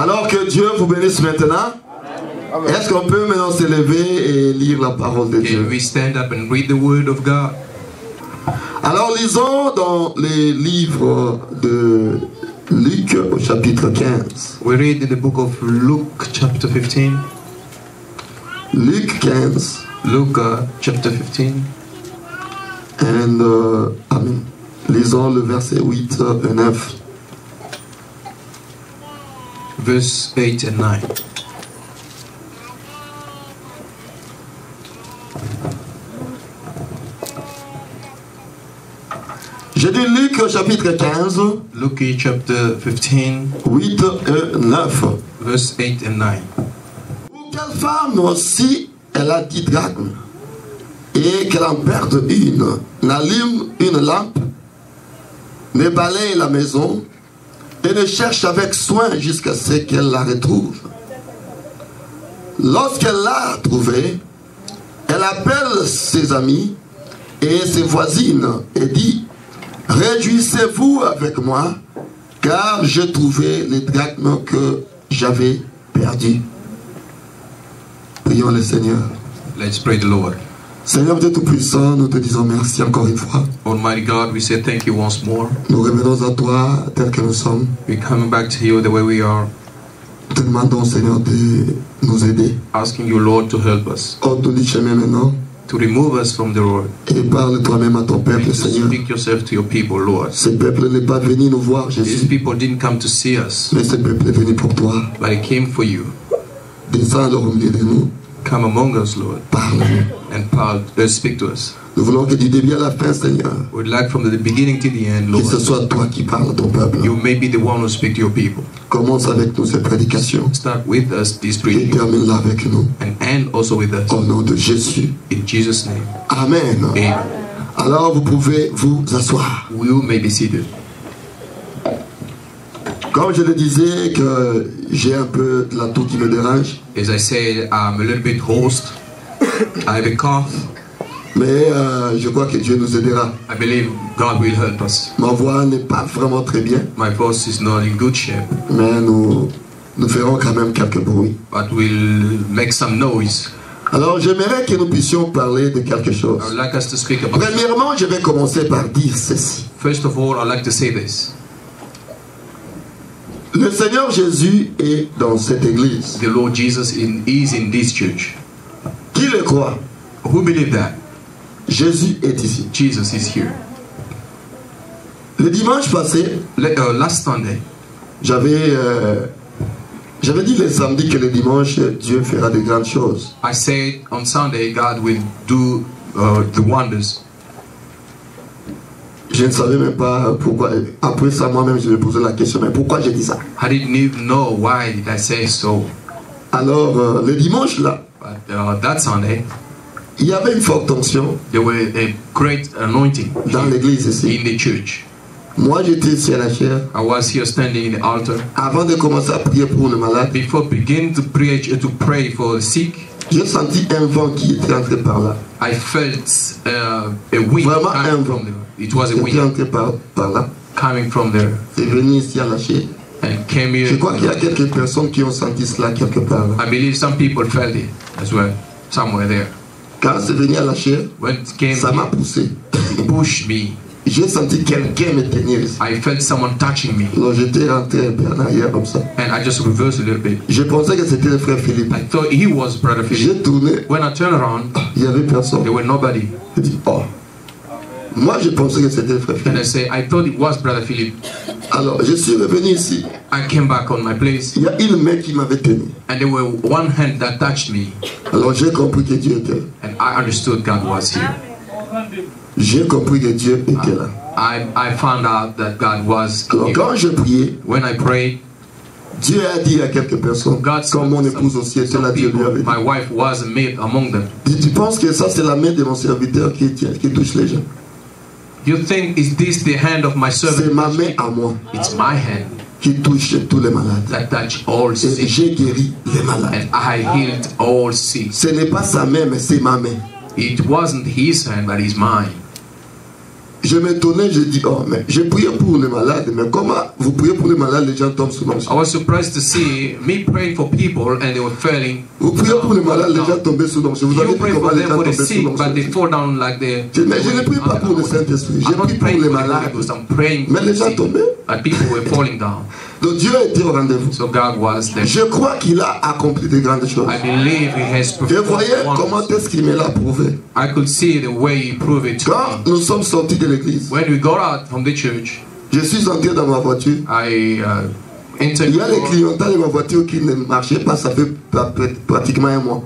Alors que Dieu vous bénisse maintenant. Est-ce qu'on peut maintenant se lever et lire la parole de Dieu? Can we stand up and read the word of God? Alors lisons dans les livres de Luc au chapitre 15. We read in the book of Luke chapter 15. Luc 15. Luke chapter 15. And, amen. Lisons le verset 8 et 9. Verse 8 and 9. J'ai dit Luc chapitre 15. Luke chapter 15. 8 et 9. Verse 8 and 9. Ou quelle femme, si elle a 10 drachmes et qu'elle en perde une, n'allume une lampe, ne balaye la maison et ne cherche avec soin jusqu'à ce qu'elle la retrouve. Lorsqu'elle l'a trouvée, elle appelle ses amis et ses voisines et dit: réjouissez-vous avec moi, car j'ai trouvé les drachmes que j'avais perdus. Prions le Seigneur. Let's pray the Lord. Seigneur Dieu Tout-Puissant, nous te disons merci encore une fois. Almighty God, we say thank you once more. Nous revenons à toi tel que nous sommes. We're coming back to you the way we are. Nous te demandons, Seigneur, de nous aider. Asking you, Lord, to help us. Ôte-nous du chemin maintenant. To remove us from the road. Et parle toi-même à ton peuple, To Seigneur. speak yourself to your people, Lord. Ce peuple n'est pas venu nous voir, These Jésus. people didn't come to see us, Mais ce peuple est venu pour toi. but they came for you. Descends alors au milieu de nous. Come among us, Lord, Parle-nous. and speak to us. Nous voulons que du début à la fin, Seigneur, We'd like from the beginning to the end, que ce Lord, soit toi qui parles à ton peuple. you may be the one who speak to your people. Commence avec nous cette prédication. Start with us this Et preaching termine-la avec nous. and end also with us. Au nom de Jésus. In Jesus' name, Amen. amen. Alors vous pouvez vous asseoir. You may be seated. Comme je le disais, que j'ai un peu la toux qui me dérange. As I said, I'm a little bit hoarse. I have a cough. Mais je crois que Dieu nous aidera. I believe God will help us. Ma voix n'est pas vraiment très bien. My voice is not in good shape, Mais nous ferons quand même quelques bruits. but we'll make some noise. Alors j'aimerais que nous puissions parler de quelque chose. I would like us to speak about. Premièrement, je vais commencer par dire ceci. First of all, I'd like to say this. Le Seigneur Jésus est dans cette église. The Lord Jesus is in this church. Qui le croit? Who believe that? Jésus est ici. Jesus is here. Le dimanche passé, Last Sunday, j'avais dit le samedi que le dimanche, Dieu fera de grandes choses. I said on Sunday God will do the wonders. Je ne savais même pas pourquoi. Après ça, moi-même, je me posais la question, mais pourquoi j'ai dit ça? I didn't even know why did I say so. Alors, le dimanche, là, But that Sunday, il y avait une forte tension there were a great anointing dans l'église ici. in the church. Moi, j'étais ici à la chaire. I was here standing in the altar. Avant de commencer à prier pour le malade, Before beginning to preach to pray for the sick, j'ai senti un vent qui était entré par là. I felt a wind Vraiment un coming vent. from there. It was a Qui était wind entré par là. coming from there C'est venu ici à la chaire. and came here. Je crois qu'il y a quelques personnes qui ont senti cela quelque part là. I believe some people felt it as well, somewhere there. Quand c'est venu à la chaire, When it came, ça m'a poussé. it pushed me. J'ai senti quelqu'un me tenir ici. I felt someone touching me, Alors j'étais rentré un peu en arrière comme ça. and I just reversed a little bit. Je pensais que c'était le frère Philippe. I thought he was Brother Philip. J'ai tourné, When I turned around, il n'y avait personne. there were nobody. J'ai dit, oh. Moi, je pensais que c'était le frère And I Philippe. said, I thought it was Brother Philip. Alors, je suis revenu ici. I came back on my place, Il y a une main qui m'avait tenu. and there were one hand that touched me, Alors, j'ai compris que Dieu était là. and I understood God was here. J'ai compris que Dieu était là. I found out that God was Alors, here. quand je priais, When I prayed, Dieu a dit à quelques personnes, God comme mon épouse aussi était là, some Dieu lui people, avait dit. my wife was made among them. Tu penses que ça, c'est la main de mon serviteur qui touche les gens? You think, is this the hand of my C'est servant? ma main à moi It's my hand qui touche tous les malades. that touch all Et sick, j'ai guéri les malades. and I healed all sick. Ce n'est pas sa main, mais c'est ma main. It wasn't his hand, but it's mine. je m'étonnais, j'ai dit, oh, mais j'ai prié pour les malades, mais comment vous priez pour les malades, les gens tombent sous l'onction? I was surprised to see me praying for people and they were falling. Vous priez pour les malades, les gens tombent sous l'onction. Vous avez You vu pray comment for les them gens for the tombent sous sick, but they l'onction? fall down like they. Mais je ne prie pas pour le Saint-Esprit, je I'm not prie pour praying les for the Holy malades. Ghost. I'm praying Mais for les the gens sick, tombaient. but people were falling down. Donc Dieu était au rendez-vous. So God was there. Je crois qu'il a accompli de grandes choses. I believe He has Et voyez performed comment wonders. est-ce qu'il me l'a prouvé. I could see the way He proved it to Quand me. nous sommes sortis de l'église, When we got out from the church, je suis entré dans ma voiture. I entered. Il y a les clientèles de ma voiture qui ne marchaient pas, ça fait pratiquement un mois.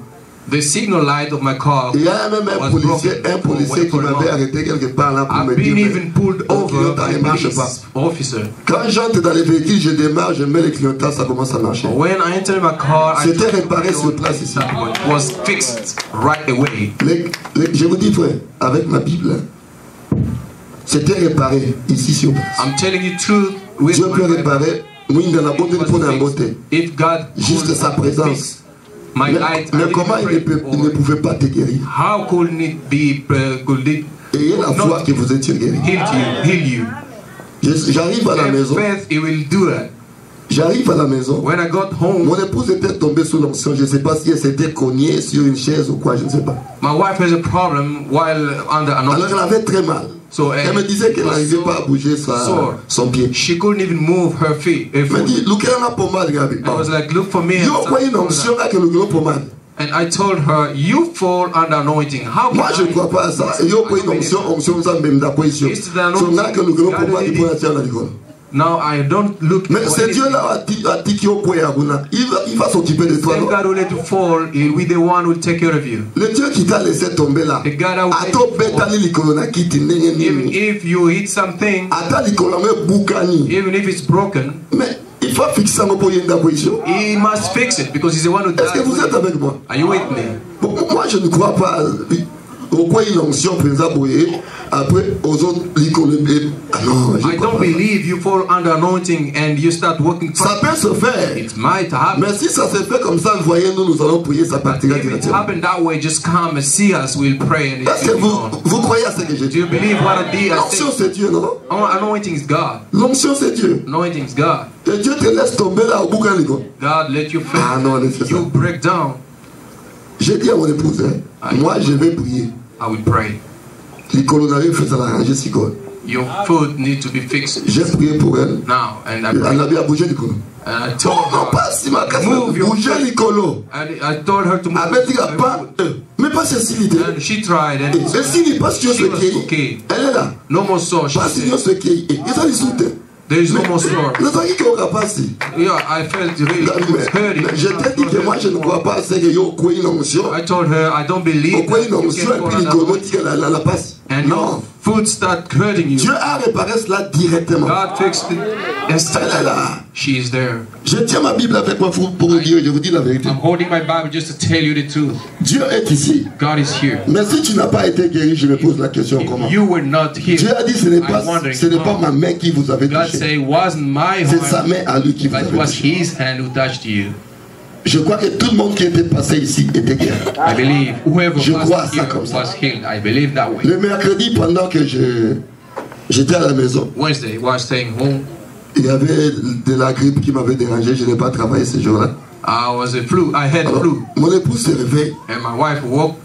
The signal light of my car Il y a même un was policier broken qui m'avait arrêté quelque part là pour me I've been dire even pulled le over clientèle by ne a marche pas. police officer. Quand j'entre dans les véhicules, je démarre, je mets les clientèles, ça commence à marcher. When I entered my car, I C'était réparé sur place ici. it was fixed right away. Je vous dis frère, avec ma Bible, c'était réparé ici sur place. I'm telling you truth with Dieu my peut Bible. réparer, oui, dans la beauté It pour was la fixed. beauté. If God Juste could sa présence. fix my light, I Mais will comment il ne pray. pouvait pas te guérir? How could it be? Could it Ayez la foi not que vous étiez guéri. heal you? J'arrive à la Have maison. faith, He will do that. J'arrive à la maison. When I got home, Mon épouse était tombée sous l'onction. Je ne sais pas si elle s'était cognée sur une chaise ou quoi, je ne sais pas. my wife has a problem while under Alors anointing. elle avait très mal. So Elle me disait qu'elle n'arrivait pas à bouger son pied. she couldn't even move her feet. Her Elle me foot. dit, look at la pommade, Gabi. I was like, look for me. Yo, quoi une onction là que le gros pommade? And I told her, you fall under anointing. How can Moi je ne crois pas à ça. Yo, quoi une onction, ça même d'après ici. So là que le gros pommade, il faut la tirer à l'école. Now I don't look. Mais c'est Dieu là a dit qu'il il va s'occuper de toi. If God will let you fall, He'll be the one who will take care of you. Le Dieu qui t'a laissé tomber là. The God that will A let to you fall. betali likolo na kiti ndenge Even nini. if you hit something, Ata likolo me bukani. even if it's broken, Mais il faut fixer un peu yenda position. He must fix it because He's the one who Est-ce que vous êtes does it. avec moi? Are you with me? Moi je ne crois pas au quoi une onction présente après aux autres likolo. Ah non, je I crois don't pas. believe you fall under anointing and you start working. Ça peut se faire. It might happen. Mais si ça se fait comme ça, voyez-nous, nous allons prier, ça partira If it directement. happened that way, just come and see us. We'll pray and Est-ce que it's on. vous croyez à ce que je Do dis? you believe what I did? I L'onction said, c'est Dieu, non? anointing is God. L'onction c'est Dieu. Anointing is God. Et Dieu te laisse tomber là au bout d'un ligon. God let you fail. Ah non, laissez ça. You break down. J'ai dit à mon épouse, moi je vais prier. I will pray. Les colonariens faisaient l'arranger si quoi. Your foot needs to be fixed J'ai prié pour elle. now. And I Elle prayed. avait à bouger les colons. And I Non, told non, her, pas si ma casse. Move your Bouger foot. les colons. and I told her to move. Elle dit her pas. foot. Mais pas Cécile. And she tried and Et Cécile, parce que she ce was qui okay. elle est là. No more sore, she Parce que said. ce qui est. Ils ont dit soutien. There is no more sore. Le temps qui est capable. Yeah, I felt really it was hurting. Je t'ai dit que moi je ne crois pas à ce que yo quoi une onction. I told her I don't believe Pourquoi that une you onction can et fall puis les under colons disent la passe? and Non. your foot start hurting you. Dieu a réparé cela directement. God fixed it Elle est instantly. là. She is there. Je tiens ma Bible avec moi pour vous dire, je vous dis la vérité. I'm holding my Bible just to tell you the truth. Dieu est ici. God is here. Mais si tu n'as pas été guéri, je me pose la question comment? If you were not here, Dieu a dit ce n'est I'm pas wondering ma how. main qui vous avait God touché. say it wasn't my C'est sa hand, main à lui qui vous but it avait was touché. His hand who touched you. Je crois que tout le monde qui était passé ici était guéri. I believe whoever Je crois was ça here comme ça. was healed. I believe that way. Le mercredi, pendant que j'étais à la maison, Wednesday, while staying home, il y avait de la grippe qui m'avait dérangé. Je n'ai pas travaillé ce jour-là. I had Alors, flu, mon épouse se réveille. and my wife woke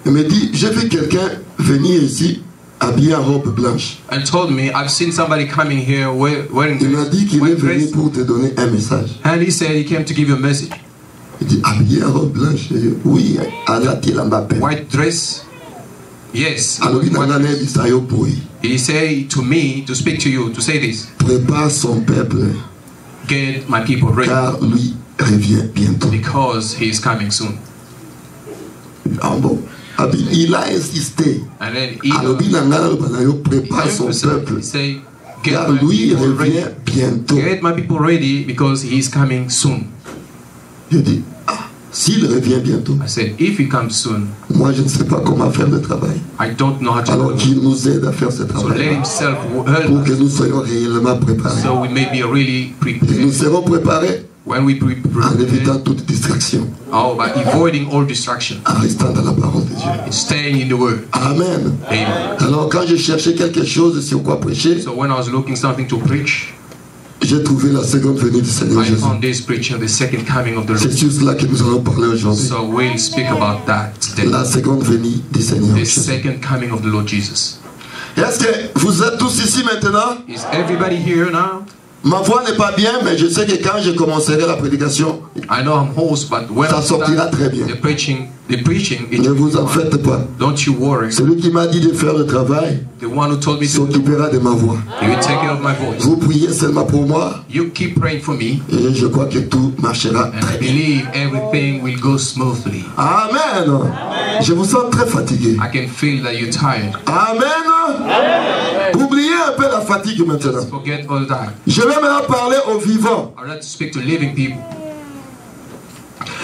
Elle me dit, j'ai vu quelqu'un venir ici habillé en robe blanche. and told me, I've seen somebody coming here wearing Il m'a dit qu'il est white venu dress, pour te donner un message. and he said he came to give you a message. Il dit, habillé en robe blanche? J'ai dit, oui, Allah Mbappé. White dress, yes. Alors, il White a dress. dit, ça y est, boy. He said to me to speak to you to say this: Prépare son peuple, get my people ready car lui revient bientôt. because he is coming soon. Ah bon? Il a insisté. And then he Alors, il a prépare son peuple, he say, get car my lui people ready. revient bientôt. Get my people ready because he is coming soon. Je dis, ah, s'il revient bientôt, I said, if he comes soon, moi je ne sais pas comment faire le travail. I don't know how to do Alors it. qu'il nous aide à faire ce So let travail himself pour help que us nous soyons réellement préparés. so we may be really Et nous prepared. serons préparés When we en évitant toute distraction, by avoiding all distraction, en restant dans la parole de Dieu. staying in the Word. Amen. Amen. Alors quand je cherchais quelque chose sur quoi prêcher, So when I was looking something to preach, j'ai trouvé la seconde venue du Seigneur I Jésus. found this preaching the second coming of the C'est Lord. sur cela que nous allons parler aujourd'hui. So we'll speak about that today. La seconde venue du Seigneur The Jésus. second coming of the Lord Jesus. Est-ce que vous êtes tous ici maintenant? Is everybody here now? Ma voix n'est pas bien, mais je sais que quand je commencerai la prédication, I know I'm hoarse, but when ça I sortira start très bien. the preaching, it Ne will vous be en fine. faites pas. Don't you worry. Celui qui m'a dit de faire le travail The one who told me to do it, s'occupera de ma voix. he will take care of my voice. Vous priez seulement pour moi You keep praying for me, et je crois que tout marchera and très I bien. believe everything will go smoothly. Amen. Je vous sens très fatigué. I can feel that you're tired. Amen. Oubliez un peu la fatigue maintenant. Forget all that. Je vais maintenant parler aux vivants. I would like to speak to living people.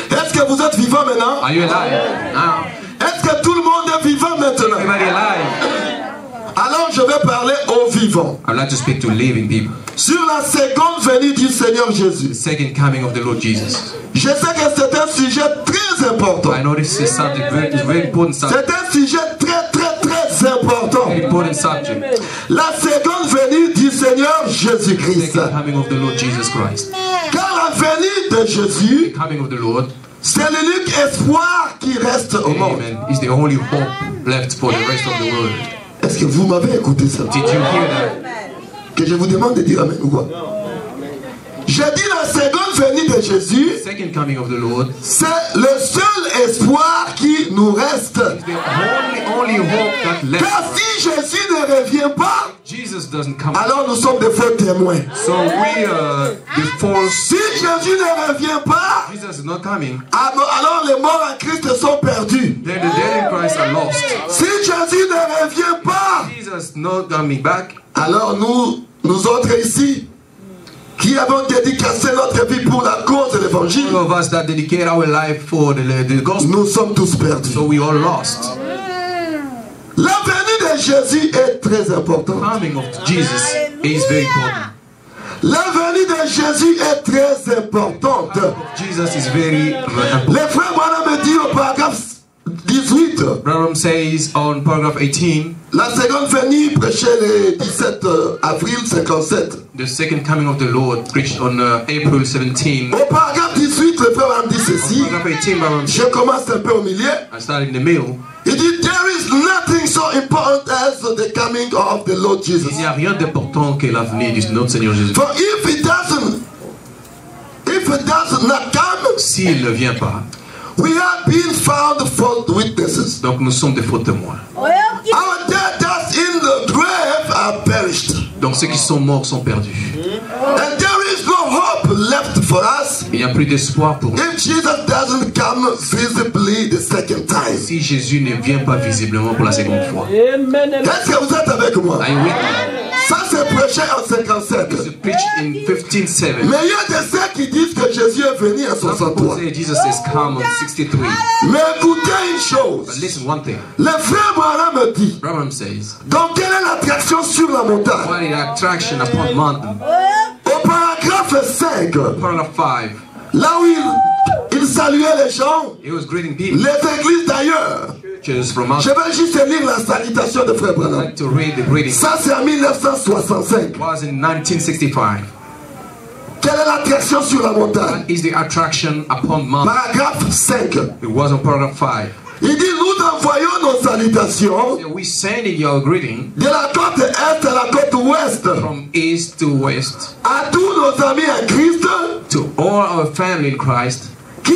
Est-ce que vous êtes vivants maintenant? Are you alive now? Est-ce que tout le monde est vivant maintenant? Everybody alive? Alors je vais parler aux vivants. I would like to speak to living people. Sur la seconde venue du Seigneur The Jésus. second coming of the Lord Jesus. Je sais que c'est un sujet très important. I know this is a subject, very important subject. C'est un sujet très important. Very important subject. La seconde venue du Seigneur Jésus-Christ. Second coming of the Lord Jesus Christ. Car la venue de Jésus, The coming of the Lord, c'est l'unique espoir qui reste au monde. amen, is the only hope left for the rest of the world. Est-ce que vous m'avez écouté ça? Did you hear that? Que je vous demande de dire amen ou quoi? J'ai dit la seconde venue de Jésus, The second coming of the Lord, c'est le seul espoir qui nous reste. the only hope that left. Car si Jésus ne revient pas, Jesus doesn't come. alors nous sommes des faux témoins. So we are the false. Si Jésus ne revient pas, Jesus is not coming. alors les morts en Christ sont perdus. Then the dead in Christ are lost. Si Jésus ne revient pas, Jesus not coming back. alors nous autres ici, qui avons dédicacé notre vie pour la cause de l'évangile, All of us that dedicate our life for the gospel, nous sommes tous perdus. so we all lost. La venue de Jésus est très importante. Coming of Jesus is very important. La venue de Jésus est très importante. Jesus is very important. Les frères Branham me dit au paragraphe 18, Branham says on paragraph 18, la seconde venue prêchée le 17 avril 57. the second coming of the Lord preached on April 17. Au paragraphe 18, le frère Branham dit ceci. Paragraph 18, Branham Je commence un peu au milieu. I started in the middle. Il dit, there is nothing so important as the coming of the Lord Jesus. Il n'y a rien d'important que l'avenir de notre Seigneur Jésus. For if it does not come, S'il ne vient pas, we have been found false witnesses. donc nous sommes des faux témoins. Our dead that's in the grave are perished. Donc ceux qui sont morts sont perdus. And there is no hope left for us Il n'y a plus d'espoir pour nous. if Jesus doesn't come visibly the second time. Si Jésus ne vient pas visiblement pour la seconde fois. Est-ce que vous êtes avec moi? Are you with me? Ça c'est prêché en 57. It's preached in 15:7. Mais il y a de ceux qui disent que Jésus est venu en Some people 63. say Jesus has come on 63. Mais écoutez une But chose. listen, one thing. Le frère Branham me dit, Branham says, donc quelle est l'attraction sur la montagne? what is attraction upon mountain? Au paragraphe 5, Paragraph 5. là où il saluait les gens, He was greeting people, les églises d'ailleurs. churches from Je outside. vais juste lire la salutation de frère I'd Branham. like to read the greeting. Ça c'est en 1965. It was in 1965. Quelle est l'attraction sur la montagne? What is the attraction upon mountain? Paragraphe 5. It was on paragraph 5. Il dit, nous envoyons nos salutations We sending your greeting de la côte est à la côte ouest from east to west à tous nos amis en Christ to all our family in Christ qui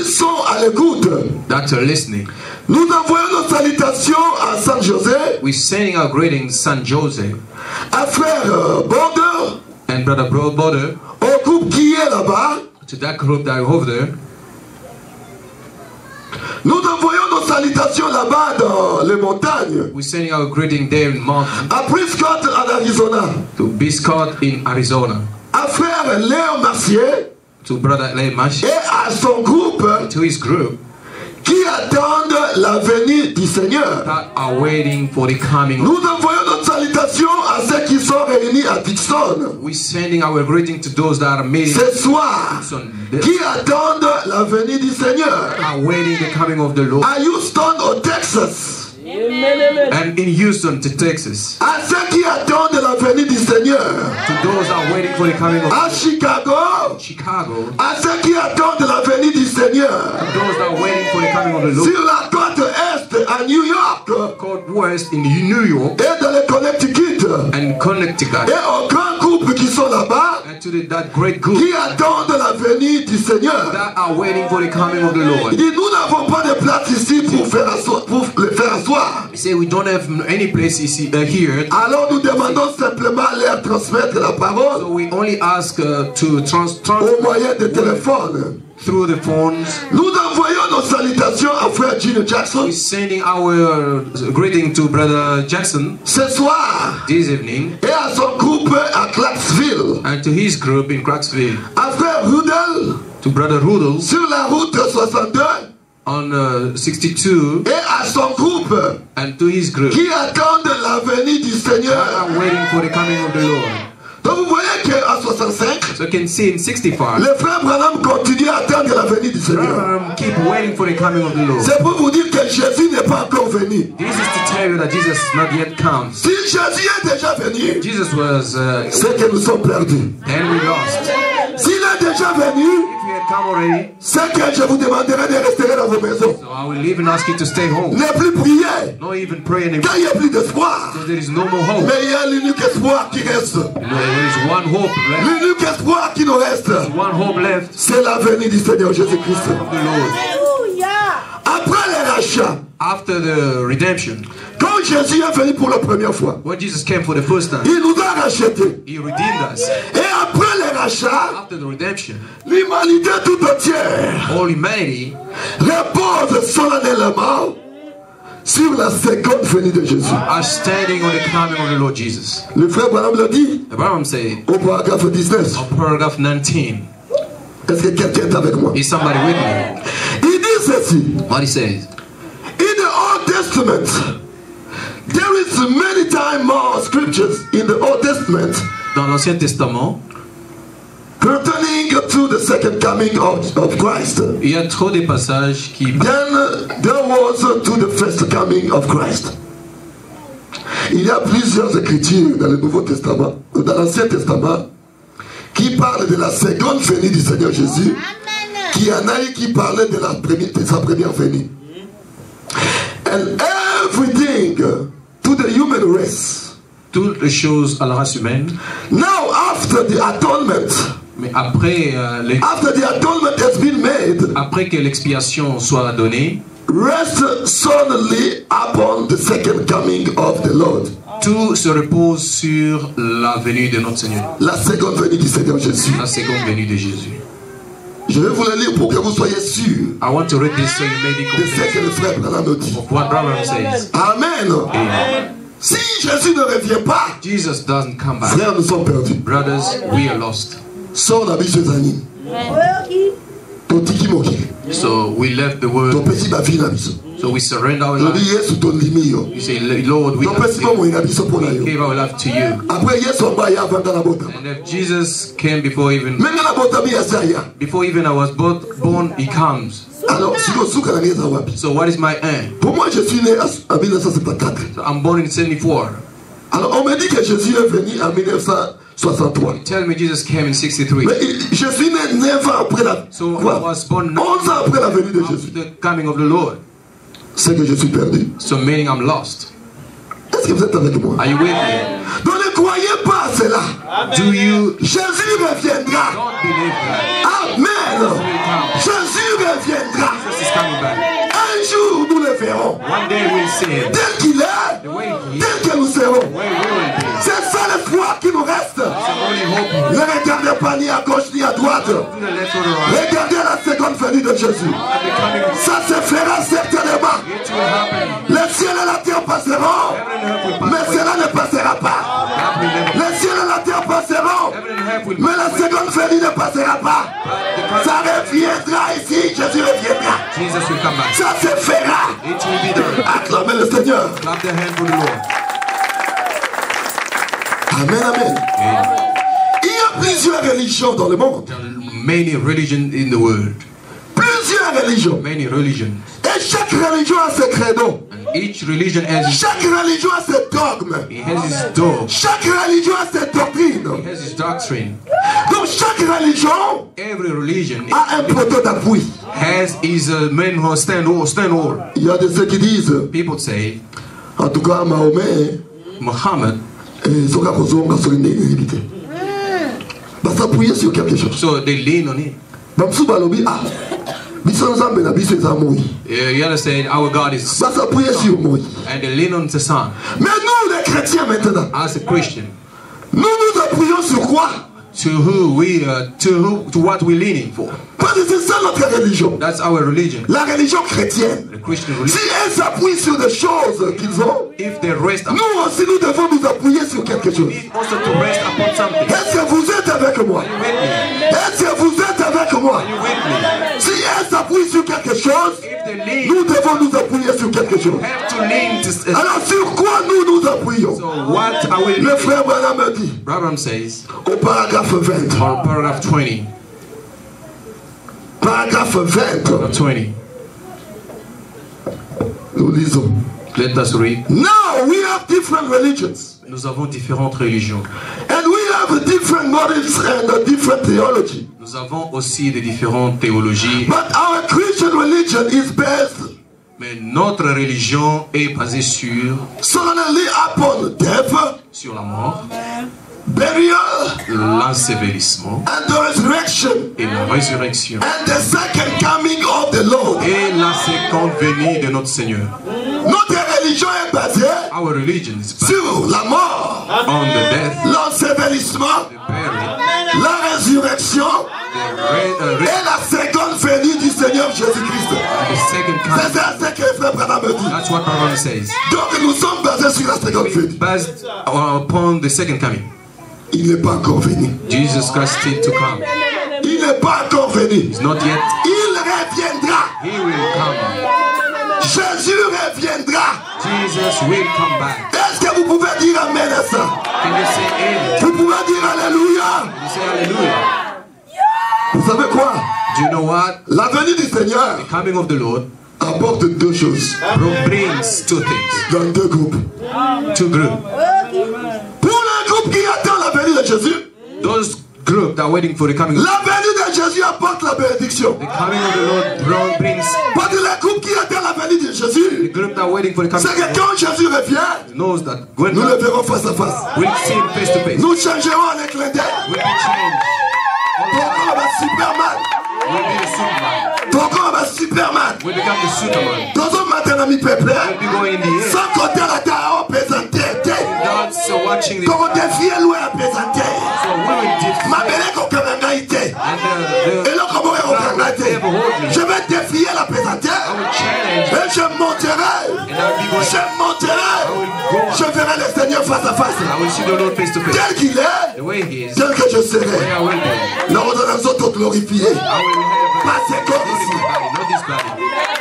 sont à l'écoute. that are listening. Nous envoyons nos salutations à San José, We're sending our greetings, San Jose à frère Border, and Brother Border, au groupe qui est là-bas. to that group that are over there. Nous envoyons nos salutations là-bas dans les montagnes. We're sending our greeting there in mountain À Prescott en Arizona. to Biscott in Arizona, À frère Léon Mercier to Brother Lemash, et à son groupe to his group qui attendent la venue du Seigneur. that are waiting for the coming of. Nous envoyons notre salutation salutations à ceux qui sont réunis à Dixon We're sending our greeting to those that are meeting ce soir, qui attendent la venue du Seigneur. are waiting the coming of the Lord. À Houston, au Texas. And in Houston to Texas. À ceux qui attendent la venue du Seigneur. To those that are waiting for the coming of À Chicago. Chicago. À ceux qui attendent la venue du Seigneur. To those that are waiting for the coming of the Lord. Sur la côte Est à New York. Côte Ouest in New York. Et dans le Connecticut. And Connecticut. Et aux grands groupes qui sont là-bas. And to that great group. Qui attendent la venue du Seigneur. That are waiting for the coming of the Lord. Il dit, nous n'avons pas de place ici pour les faire asseoir. He said we don't have any place here. Alors nous demandons simplement à leur transmettre la parole. So we only ask to au moyen de téléphone. Through the phones. Nous envoyons nos salutations à frère Gene Jackson. We're sending our greeting to Brother Jackson. Ce soir. This evening. Et à son groupe à Clarksville. And to his group in Clarksville. À frère Rudel. To Brother Rudel. Sur la route 62. On 62. Et à son groupe. And to his group. Qui attendent la venue du Seigneur. Are waiting for the coming of the Lord. Donc vous voyez qu'à 65, so you can see in 65, le frère Branham continue à attendre la venue du Seigneur. Keep waiting for the coming of the Lord. C'est pour vous dire que Jésus n'est pas encore venu. This is to tell you that Jesus is not yet come. Si Jésus est déjà venu, Jesus was, c'est que nous sommes perdus. Then we lost. S'il est déjà venu, c'est que je vous demanderai de rester dans vos maisons. So I will leave and ask you to stay home. Ne plus prier. Not even pray anymore. Car il n'y a plus d'espoir. Because there is no more hope. Mais il y a l'unique espoir qui reste. There is one hope left. L'unique espoir qui nous reste. One hope left. C'est la venue du Seigneur Jésus-Christ. Après les rachats. After the redemption. Quand Jésus est venu pour la première fois. When Jesus came for the first time. Il nous a rachetés. He redeemed us. Et après les rachats. After the redemption. L'humanité tout entière. All humanity. Repose solennellement sur la seconde venue de Jésus. Are standing on the coming of the Lord Jesus. Le frère Branham l'a dit. The Branham said. Au paragraphe 19. Au paragraphe 19. Est-ce que quelqu'un est avec moi? Is somebody with me? Il dit ceci. What he says. In the Old Testament, there is many times more scriptures in the Old Testament. Dans l'Ancien Testament. Pertaining to the second coming of Christ. Il y a trop de passages qui. Then there was to the first coming of Christ. Il y a plusieurs écritures dans le Nouveau Testament, dans l'Ancien Testament, qui parlent de la seconde venue du Seigneur Jésus, qui en a eu qui parlait de sa première venue. And everything to the human race. Toutes les choses à la race humaine. Now after the atonement. Mais après, after the atonement has been made. Après que l'expiation soit donnée. Rest solely upon the second coming of the Lord. Tout se repose sur la venue de notre Seigneur. La seconde venue du Seigneur Jésus. La seconde venue de Jésus. Je vais vous le lire pour que vous soyez sûrs. I want to read this so you may be convinced. De ce que le frère Branham nous dit. What Branham says. Amen. Amen. Si Jésus ne revient pas, Jesus doesn't come back. Frères, nous sommes perdus. Brothers, we are lost. Sors la vie chez Annie. So we left the world. So we surrender our life. You say, Lord, we gave our life to you. And if Jesus came before even I was born, he comes. So what is my end? So I'm born in 74. Alors on me dit que Jésus est venu en 1963. Tell me Jesus came in 63. Mais Jésus est 9 ans après la so I was born 11 ans après la venue de Jésus. The coming of the Lord. C'est que je suis perdu. So meaning I'm lost. Est-ce que vous êtes avec moi? Are you with me? Donc ne croyez pas à cela. Do you? Jésus reviendra. Don't believe that. Amen. Jésus reviendra. Jesus is coming back. Un jour nous le verrons. One day we'll see him. Tel qu'il est, tel que nous serons. C'est ça l'espoir qui nous reste. Ne regardez pas ni à gauche ni à droite. Regardez la seconde venue de Jésus. Ça se fera certainement. Le ciel et la terre passeront, mais cela ne passera pas. Le ciel et la terre passeront, mais la seconde venue ne passera pas. Ça reviendra ici, Jésus reviendra. Ça se fera. Acclamez le Seigneur. Clap the hand for the Lord. Amen, amen. Il y a plusieurs religions dans le monde. There are many religions in the world. Plusieurs religions. Many religions. Et chaque religion a ses credos. And each religion has chaque religion a ses dogmes. It has its dogme. Chaque religion a ses doctrines. It has its doctrine. Donc chaque religion Every religion a un poteau d'appui. Has his men who stand all. Il y a de ceux qui disent. People say. En tout cas, Mahomet. Muhammad. Ils ont sur une limité. Bah s'appuyer sur quelque chose. So they lean on it. You understand? Our God is. Bah s'appuyer sur Moïse. And they lean on the Son. Mais nous les chrétiens maintenant. As a Christian. Nous nous appuyons sur quoi? To what we're leaning for. Parce que c'est ça notre religion. That's our religion. La religion chrétienne. The Christian religion. Si elle s'appuie sur des choses qu'ils ont, if they rest upon, nous aussi nous devons nous appuyer sur quelque chose. We need also to rest upon something. Est-ce que vous êtes avec moi? Est-ce que vous êtes avec moi? Si elle s'appuie sur quelque chose, nous devons nous appuyer sur quelque chose. Alors sur quoi nous nous appuyons? So what are we? Le frère Branham me dit. Branham says. Au paragraphe 20. Or paragraph 20. Paragraphe 20. Paragraph 20. Nous lisons. Let us read. Now we have different religions. Nous avons différentes religions. And we have different motives and a different theology. Nous avons aussi des différentes théologies. But our Christian religion is based. Mais notre religion est basée sur. Solely upon death. Sur la mort. Burial, l'ensevelissement, and the resurrection, et la résurrection, and the second coming of the Lord, et la seconde venue de notre Seigneur. Notre religion est basée Our religion is based sur la mort, on the death, l'ensevelissement, la résurrection, et la seconde venue du Seigneur Jésus-Christ. C'est ça ce que Frère Branham me dit. That's what Branham says. Donc nous sommes basés sur la seconde venue. Based upon the second coming. Il n'est pas encore venu. Jesus Christ still to come. Il n'est pas encore venu. He's not yet. Il reviendra. He will come. Jésus reviendra. Jesus will come back. Est-ce que vous pouvez dire amen à ça? Can you say amen? Vous pouvez dire alléluia. You say hallelujah. Vous savez quoi? Do you know what? La venue du Seigneur, the coming of the Lord, apporte deux choses. Brings two things. Dans deux groupes. Two groups. Pour le groupe qui attend la venue de Jésus, those groups that are waiting for the coming of la venue de Jésus apporte la bénédiction. The coming of the Lord brings. Parce que le groupe qui attend la venue de Jésus, the group that are waiting for the coming c'est que quand Jésus revient, knows that when nous le verrons face à face. We'll see him face to face. Nous changerons en un clin d'œil. We'll be changed. Ton corps va Superman. We'll be the Superman. Ton corps va Superman. We'll become the Superman. Dans un matin, ami peuple, we'll be going in the air. sans côté la terre, on présentait. So watching the. Quand on défiait loin à présenter. So we will defeat. Ma belle est comme un gaïté. And et là, comment est un gaïté? Je vais défier la présenter. Et je monterai. Je verrai le Seigneur face à face. I will see the Lord face to face. Tel qu'il est, the way he is, tel que je serai. Nous allons autres glorifier. Pas ces corps ici. Not this body.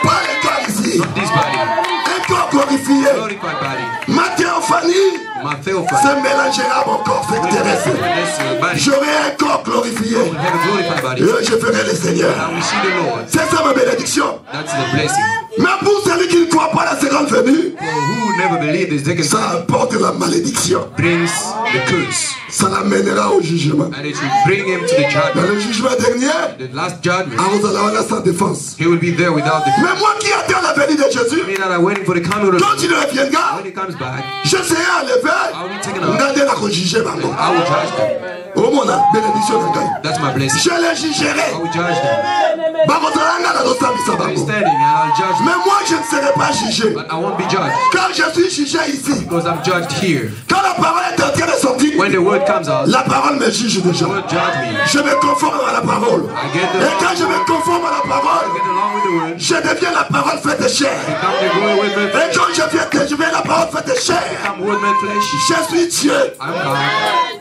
Pas les corps ici. Not this body. Un corps glorifié. Glorified body. Ma théophanie se mélangera à mon corps terrestre. J'aurai un corps glorifié. Et je ferai le Seigneur. C'est ça ma bénédiction. Mais pour celui qui ne croit pas à la seconde venue, ça apporte la malédiction. Ça l'amènera au jugement. Dans le jugement dernier, on allons sans défense. Mais moi qui attends la venue de Jésus, quand il reviendra, je serai enlevé. Oh mon bénédiction. Je les jugerai. Mais moi je ne serai pas jugé. Car je suis jugé ici. Quand la parole est en train de sortir, la parole me juge déjà. Je me conforme à la parole. Et quand je me conforme à la parole, je deviens la parole faite chair. Et quand je deviens la parole faite chair, je suis Dieu.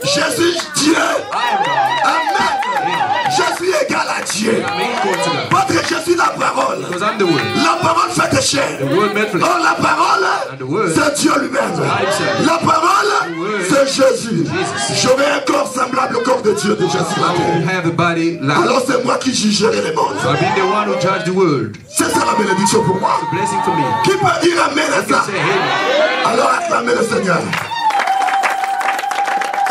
Je suis Dieu. Amen. Je suis égal à Dieu. Parce que je suis la parole. La parole faite chair. Oh, la parole, c'est Dieu lui-même. La parole, c'est Jésus. J'aurai un corps semblable au corps de Dieu déjà sur la terre. Alors c'est moi qui jugerai les mondes. C'est ça la bénédiction pour moi. Qui peut dire amen à ça? Alors acclamez le Seigneur.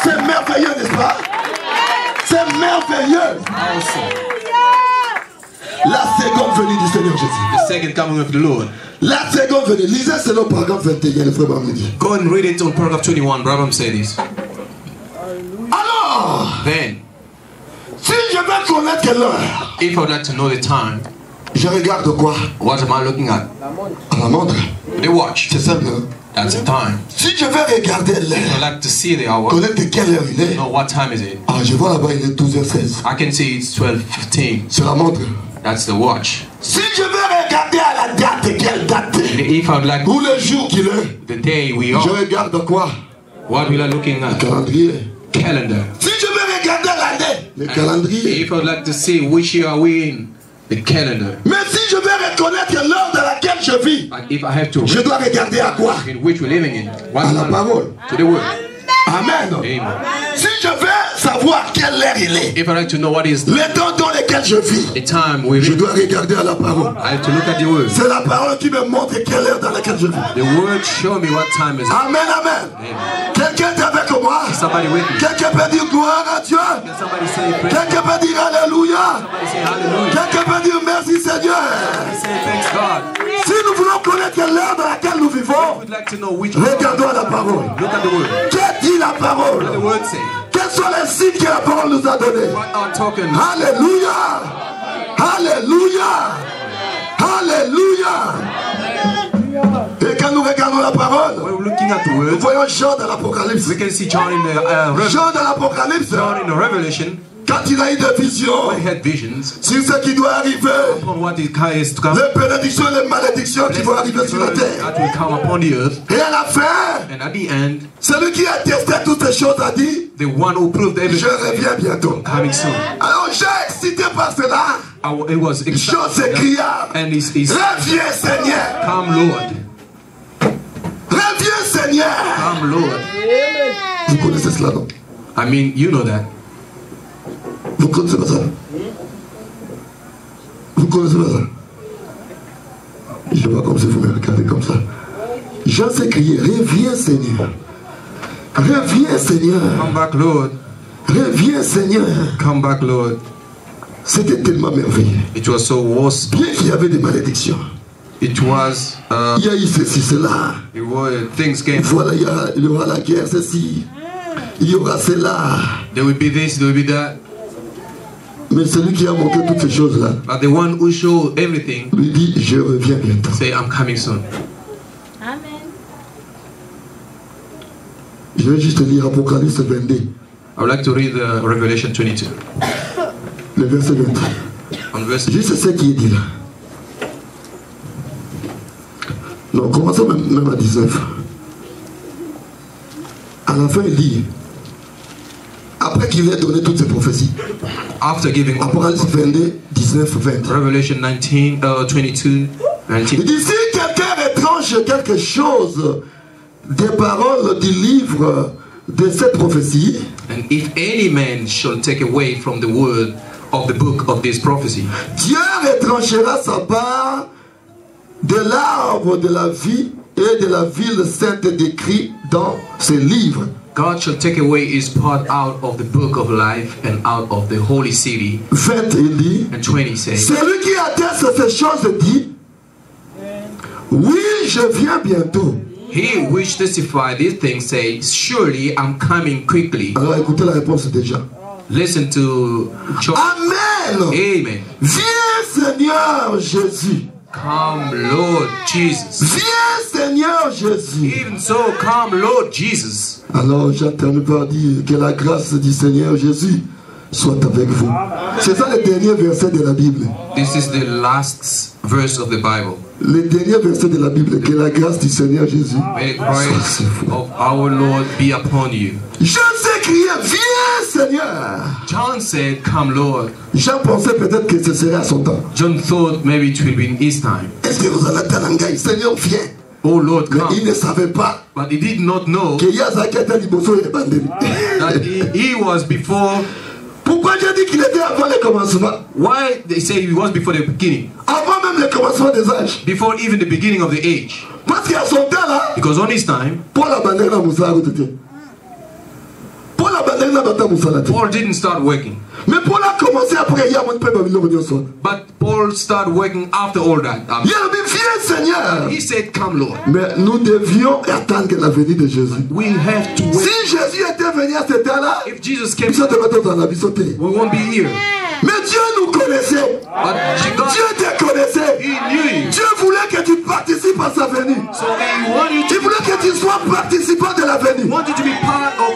C'est merveilleux, n'est-ce pas? C'est merveilleux. La seconde venue du Seigneur Jésus. The second coming of the Lord. La seconde venue. Lisez selon paragraphe 21, le frère Branham dit. Go and read it on paragraph 21. Branham said this. Alors, then, si je veux connaître quelle heure, if I would like to know the time, je regarde quoi? What am I looking at? À la montre. The watch. C'est simple. Hein? That's the time. Si je veux regarder l'heure, I like to see the hour. Connaître quelle heure il est. Know what time is it? Ah, je vois là-bas, il est 12h16. I can see it's 12:15. C'est la montre. That's the watch. Si je veux regarder à la date, quelle date? If I would like ou le jour qu'il est, the day we are. Je regarde quoi? What will I looking at? Le calendrier. Calendar. Si je veux regarder l'année, le calendrier. If I would like to see which year are we in, the calendar. Mais si je veux reconnaître l'heure dans laquelle je vis, if I have to, je dois regarder à quoi? In which we're living in. À la parole. To the word. Amen. Amen. Si je veux savoir quelle heure il est, if I like to know what is le temps dans lequel je vis, the time we je dois regarder à la parole. I have to look at the word. C'est la parole qui me montre quelle heure dans laquelle je vis. The word show me what time is it. Amen, amen. Quelqu'un est avec moi? Somebody with me. Quelqu'un peut dire gloire à Dieu? Quelqu'un peut dire alléluia? Quelqu'un peut dire merci Seigneur? Thanks God. Si nous voulons connaître l'heure dans laquelle nous vivons, regardons à la parole. Que dit la parole? Quels sont les signes que la parole nous a donnés? Alléluia! Alléluia! Alléluia! Et quand nous regardons la parole, nous voyons Jean dans l'Apocalypse. Jean dans l'Apocalypse. Quand il a eu des visions sur ce qui doit arriver, les bénédictions et les malédictions qui vont arriver sur la terre. Et à la fin, celui qui a testé toutes ces choses a dit, je reviens bientôt. Alors j'ai excité par cela, Jean s'écria, reviens Seigneur. Come Lord. Reviens Seigneur. Come Lord. Vous connaissez cela, non? I mean, you know that. Vous connaissez pas ça? Vous connaissez pas ça? Je vois comme si vous me regardez comme ça. Jean s'est crié, reviens Seigneur. Reviens Seigneur. Come back Lord. Reviens Seigneur. Come back Lord. C'était tellement merveilleux. It was so awesome. Bien qu'il y avait des malédictions. It was. Il y a eu ceci, cela. Things came. Voilà, il y aura la guerre, ceci. Il y aura cela. There will be this, there will be that. Mais celui qui a montré toutes ces choses-là, but the one who showed everything, lui dit, je reviens bientôt. Say, I'm coming soon. Amen. Je vais juste lire Apocalypse 22. I would like to read the Revelation 22. Le verset 22. Juste ce qui est dit là. Non, commençons même à 19. À la fin, il dit, après qu'il ait donné toutes ces prophéties, after giving Apocalypse 22, 19, 20. Revelation 22, 19. Il dit, si quelqu'un retranche quelque chose des paroles du livre de cette prophétie, and if any man shall take away from the word of the book of this prophecy, Dieu retranchera sa part de l'arbre de la vie et de la ville sainte décrit dans ce livre. God shall take away his part out of the book of life and out of the holy city. 20, il dit, and 20 says, celui qui atteste ces choses dit, oui, je viens bientôt. He which testify these things say, surely I'm coming quickly. Alors écoutez la réponse déjà. Listen to Amen. Amen. Viens Seigneur Jésus. Come Lord Jesus. Viens Seigneur Jésus. Even so, come Lord Jesus. Alors j'entends par dire que la grâce du Seigneur Jésus soit avec vous. C'est ça le dernier verset de la Bible. This is the last verse of the Bible. Le dernier verset de la Bible, que la grâce du Seigneur Jésus may the grace of our Lord be upon you. Jean s'est crié, viens Seigneur. John said, come Lord. Jean pensait peut-être que ce serait à son temps. John thought maybe it will be in his time. Est-ce que vous allez attendre un gars, Seigneur viens. oh Lord, come. Mais il ne savait pas but he did not know que that he was before. Pourquoi j'ai dit qu'il était avant le commencement? Why they say he was before the beginning? Avant même le commencement des âges. Before even the beginning of the age. Parce qu'à son temps là, because on his time, Paul didn't start working. Mais Paul a commencé après. But Paul started working after all that. He said, "Come, Lord." Mais nous devions attendre la venue de Jésus. We have to wait. Si Jésus était venu à cette heure-là, if Jesus came, we won't be here. Mais Dieu nous connaissait. Dieu te connaissait. Dieu voulait que tu participes à sa venue. Il voulait que tu sois participant de la venue.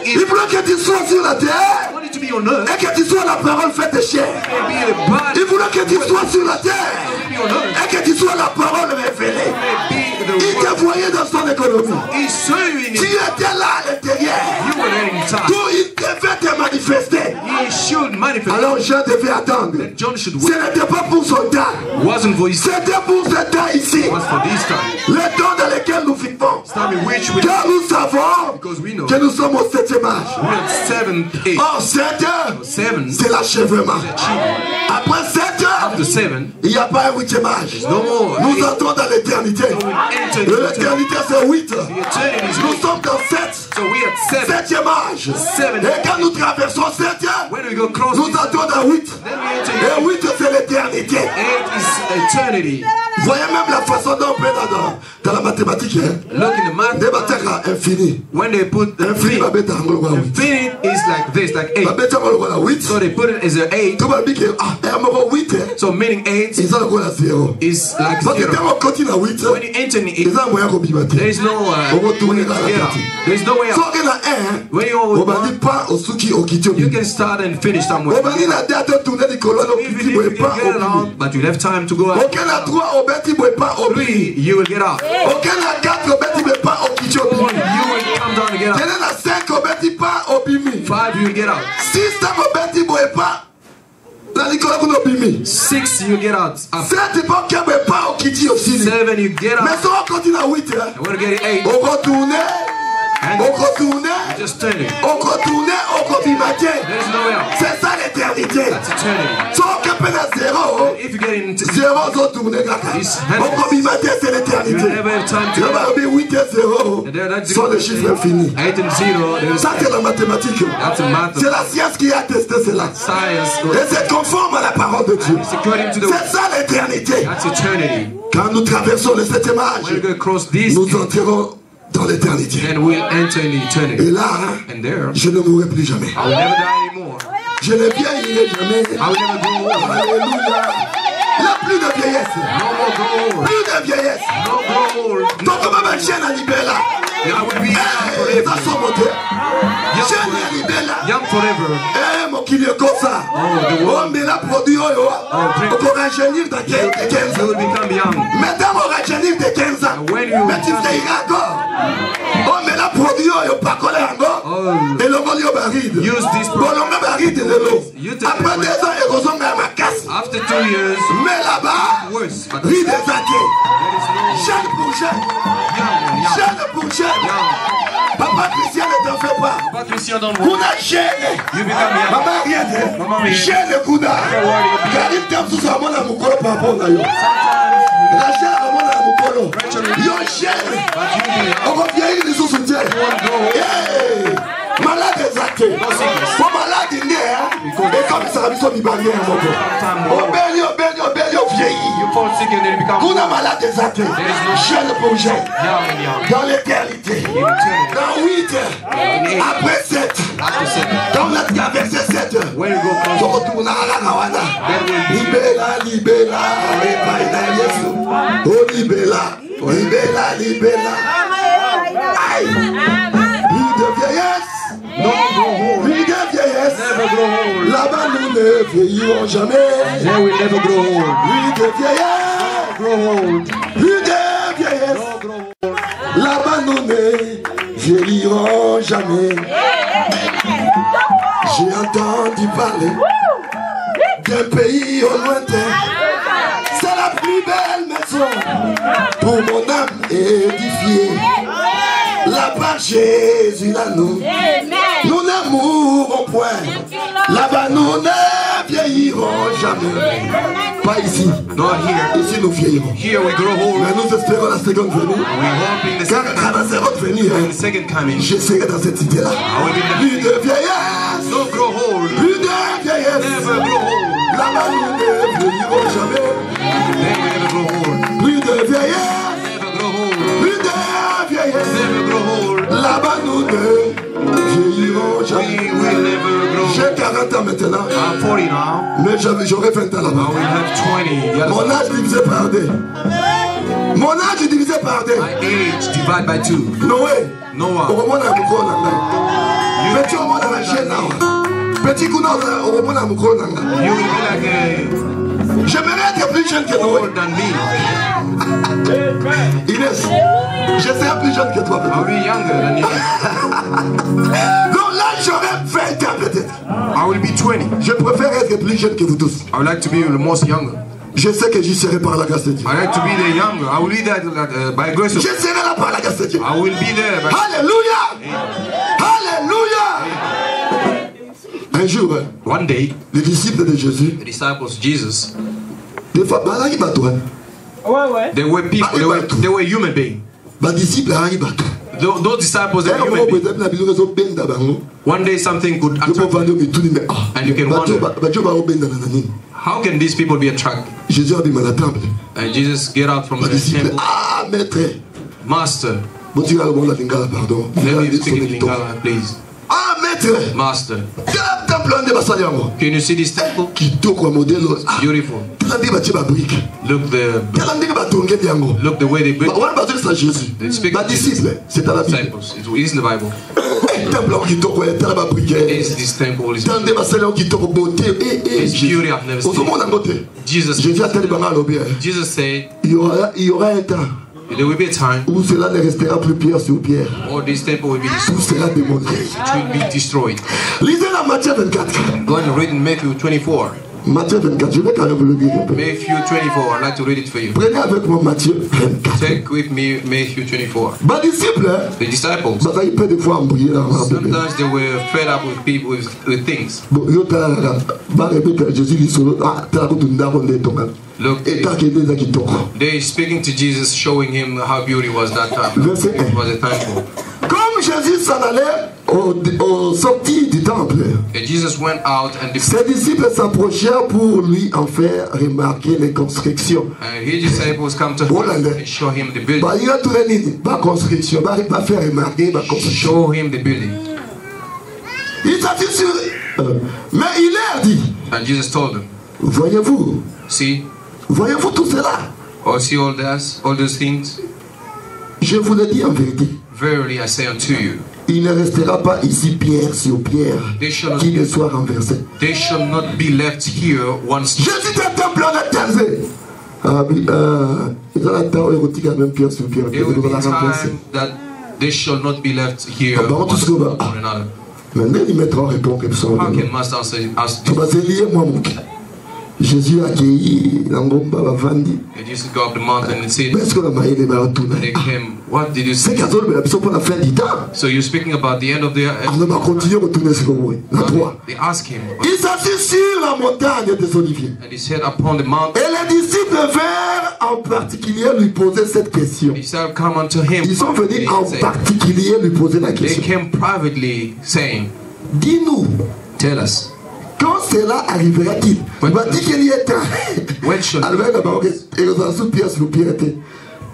Il voulait que tu sois sur la terre et que tu sois la parole faite chair. Il voulait que tu sois sur la terre et que tu sois la parole révélée. Il te voyait dans son économie. Tu étais là à l'intérieur. D'où il devait te manifester. Alors Jean devait attendre. Ce n'était pas pour son temps. C'était pour ce temps ici. Le temps dans lequel nous vivons. Car nous savons que nous sommes au 7e âge. Or 7 heures, c'est l'achèvement. Après 7 heures, il n'y a pas un 8e âge. Nous entrons dans l'éternité. L'éternité c'est 8. Nous sommes dans 7. 7e âge. Et quand nous traversons 7 heures, nous entrons dans 8. Et 8 c'est l'éternité. Voyez même la façon dont on peut dans la mathématique. Des matériaux infinis. When they put infinite is like this, like 8. So they put it as an 8. So meaning 8 is like 0. When you enter in it, there is no way to get out. There is no way out. When you can start and finish somewhere. Even if you get out, but you have time to go out. You will get out. You will come down and get out. 5 you will get out. 6 you get out. 7 you get out. And when you get 8, just turn it. There's no way out. C'est ça l'éternité. That's eternity. So zéro. If you get into zéro, c'est l'éternité. You never have time to 8 et 0 sont les chiffres infinis. 8 and 0. Ça c'est la mathématique. C'est la science qui a testé cela. Et c'est conforme à la parole de Dieu. C'est ça l'éternité. Quand nous traversons le 7e âge, nous entrons dans l'éternité. Et là, je ne mourrai plus jamais. Je ne vieillirai jamais. Alléluia. Il n'y a plus de vieillesse. Plus de vieillesse. Donc comme un chien à Libella. Ça sont montés. Chien à Libella. Young forever. Mon qu'il est comme ça. Oh, mais la produit, on va rajeunir de 15 ans. Maintenant, on va rajeunir de 15 ans. Mais tu vieilliras encore. Oh, mais la produit, on va coller encore. Et le vol, on va ride. Bon, on va ride de l'eau. Après 2 ans, et on va ma casse. After 2 years. Mais là-bas, ride des années. Jeune pour jeune. Jeune pour jeune. Papa Christian ne t'en fait pas. Papa Christian don't worry. Kuna jeune. Maman rien dit. Jeune kuna. Car il t'aime sous sa main à mon corps par rapport à yo. Rachel à mon à mon corps. Yo jeune. On va vieillir les sous-soutiens. Malade exacté. Pour malade il est. Et comme ça, ils sont mis barrières mon corps. Obéli, vieilli. Kuna malade exacté. Jeune pour jeune. Dans l'éternité. Dans 8 heures. Après 7. Dans notre cas, verset 7. On retourne à la Rawana. Libella, libella. Oh, libella. Libella, libella. Aïe. Vie de vieillesse. Vie de vieillesse. Là-bas, nous ne vieillirons jamais. Vie de vieillesse. Vie de vieillesse. Là-bas, nous ne vieillirons jamais. J'ai entendu parler d'un pays au lointain. C'est la plus belle maison pour mon âme édifiée. Là-bas, Jésus, là, nous ne mourrons point. Là-bas, nous ne vieillirons jamais. Pas ici. Not here. Ici, nous vieillirons. Here we grow old. Mais nous espérons la seconde venue. Car à la seconde venue, je serai dans cette idée-là. Plus de vieillesse. Don't grow old. Plus de vieillesse. Never grow old. Là-bas, nous ne vieillirons jamais. Never grow old. Plus de vieillesse. Never grow old. Plus de vieillesse. Never grow old. Là-bas, nous ne vieillirons jamais. We will never grow. J'ai 40 ans maintenant. I'm 40 now. Mais j'aurai 20 ans là-bas. I will have 20. Mon âge divisé par 2. Mon âge est divisé par 2. My age divided by 2. Noé. Noah. Au moment où petit au moment où petit coup au moment où you will be like j'aimerais être plus jeune que Noé. older than me. Inès, je serai plus jeune que toi. I'll be younger than you. Donc là, j'aurai 20 ans peut-être. I will be 20. Je préfère être plus jeune que vous tous. I would like to be the most younger. Je sais que j'y serai par la grâce de Dieu. I like to be the younger. I will be there by grace of Je serai là par la grâce de Dieu. I will be there. Alléluia. Alléluia. Un jour, One day, les disciples de Jésus, the disciples Jesus, des fois, they were people. They were human beings. Those disciples are human beings. One day something could attract them, and you can wonder, how can these people be attracted? And Jesus get out from the temple. Master, let me speak in Lingala, please. Master, can you see this temple? Beautiful. Look the way they built. They speak to disciples. It is in the Bible. Is this temple? Is beauty I've never seen. Jesus said, il y aura un temps there will be a time où cela ne restera plus pierre sur pierre. all this temple will be Tout sera démoli. it will be destroyed. Lisez la Matthieu 24. Go and read in Matthew 24. Matthieu 24, je vais quand même vous le lire un peu. Matthew 24, I'd like to read it for you. Prenez avec moi Matthieu 24. Take with me Matthew 24. Bah, disciples, The disciples, bah, ça y peut des fois embrouiller là. sometimes they were fed up with people with things. Bon, yo ta bah répète Jésus dit solo ah ta ko tunda ko le tonga. Look, Et ta ke des qui toko. they speaking to Jesus, showing him how beauty was that time. Verset It was a time for. Comme Jésus s'en allait au sortie du temple, And Jesus went out and ses disciples s'approchèrent pour lui en faire remarquer les constructions. his disciples come to him and show him the building. Bah, il a tout réuni, pas construction, bah, il va faire remarquer la construction. Show him the building. Il s'assit sur. Mais il leur dit, And Jesus told them, voyez-vous tout cela? oh, see all those things? Je vous le dis en vérité. Verily I say unto you, Il ne restera pas ici pierre sur pierre qui ne soit renversé. they shall not be left here once. Jésus te temple en éternel. Ah oui, ils ont la temps érotique à même pierre sur pierre. There will be time that they shall not be left here one another. Maintenant, ils mettront répondre comme ça. How can master ask Tu vas lier moi mon cœur. Jésus a accueilli l'angomba bavandi. And Jesus go up the mountain and said, Est-ce que la maille est là tout they came, what did you C'est say? qu'à toi le besoin pour la fin du temps. So you're speaking about the end of the On va continuer à retourner sur le la 3. They asked him, Il s'assit sur la montagne des Oliviers. and he said, upon the mountain, Et les disciples vinrent en particulier lui poser cette question. he said, come unto him. Ils sont venus They en said- particulier lui poser la They question. came privately saying, Dis-nous, tell us, quand cela arrivera-t-il? Il m'a dit qu'il y ait temps. when shall Alors, il va et on a sous pierre sur pierre.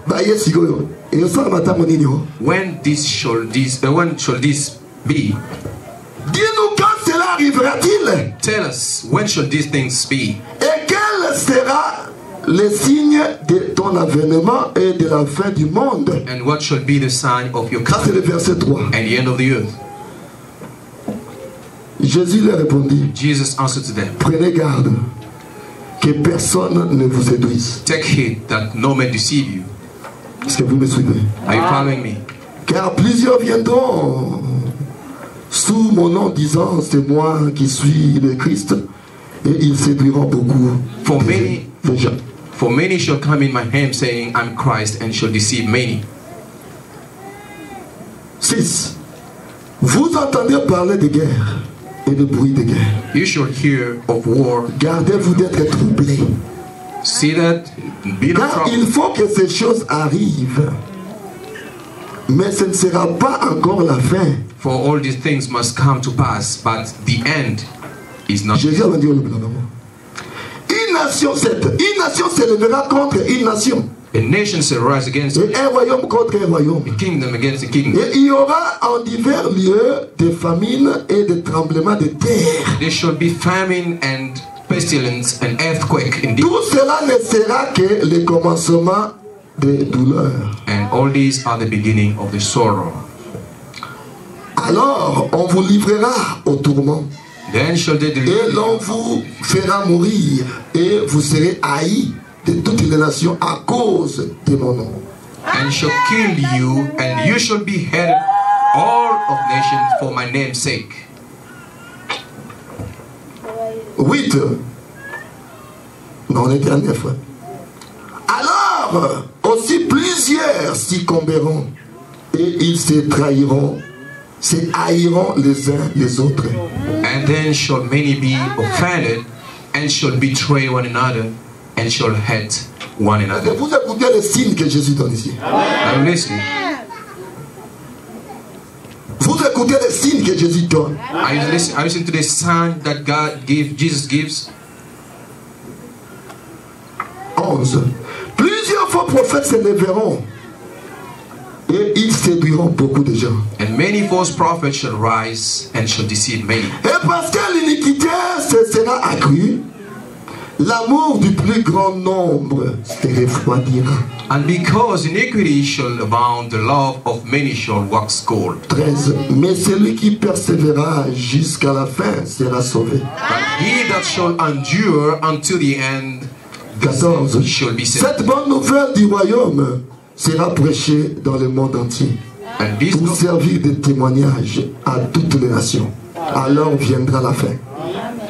Bah, yes, il go. Et on sort le matin, mon igno. when shall this be? Dis-nous quand cela arrivera-t-il? Tell us, when shall these things be? Et quel sera le signe de ton avènement et de la fin du monde? And what shall be the sign of your Ça, c'est le coming verset 3. and the end of the earth? Jésus leur répondit, Jesus answered to them, prenez garde que personne ne vous séduise. take heed that no man deceive you. Est-ce que vous me suivez? Are you following me? Car plusieurs viendront sous mon nom disant, c'est moi qui suis le Christ, et ils séduiront beaucoup For many, de gens. For many shall come in my name, saying, I'm Christ, and shall deceive many. 6. Vous entendez parler de guerre et de bruit de guerre. You shall hear of war. Gardez-vous d'être troublés. See that? Be not troubled. Il faut que ces choses arrivent. Mais ce ne sera pas encore la fin. For all these things must come to pass, but the end is not. Jésus va dire une nation s'élèvera contre une nation. A nation shall rise against et un royaume contre un royaume. A kingdom against a kingdom. Et il y aura en divers lieux des famines et des tremblements de terre. There shall be famine and pestilence and earthquake indeed. Tout cela ne sera que le commencement des douleurs. And all these are the beginning of the sorrow. Alors on vous livrera au tourment. Then shall they deliver. Et l'on vous fera mourir et vous serez haïs de toutes les nations à cause de mon nom. And shall kill you, and you shall be hated all of nations for my name's sake. 8. Non, on était à 9. Alors aussi plusieurs succomberont et ils se trahiront, se haïront les uns les autres. And then shall many be offended and shall betray one another and shall hate one another. Vous écoutez les signes que Jésus donne ici. I'm listening. Vous écoutez les signes que Jésus donne. I listen to the sign that Jesus gives. 11. Plusieurs faux prophètes se lèveront et ils séduiront beaucoup de gens. And many false prophets shall rise and shall deceive many. Et parce que l'iniquité se sera accrue, l'amour du plus grand nombre se refroidira. And because iniquity shall abound, the love of many shall wax cold. 13. Mais celui qui persévérera jusqu'à la fin sera sauvé. But he that shall endure until the end 14. shall be saved. Cette bonne nouvelle du royaume sera prêchée dans le monde entier pour servir de témoignage à toutes les nations. Alors viendra la fin.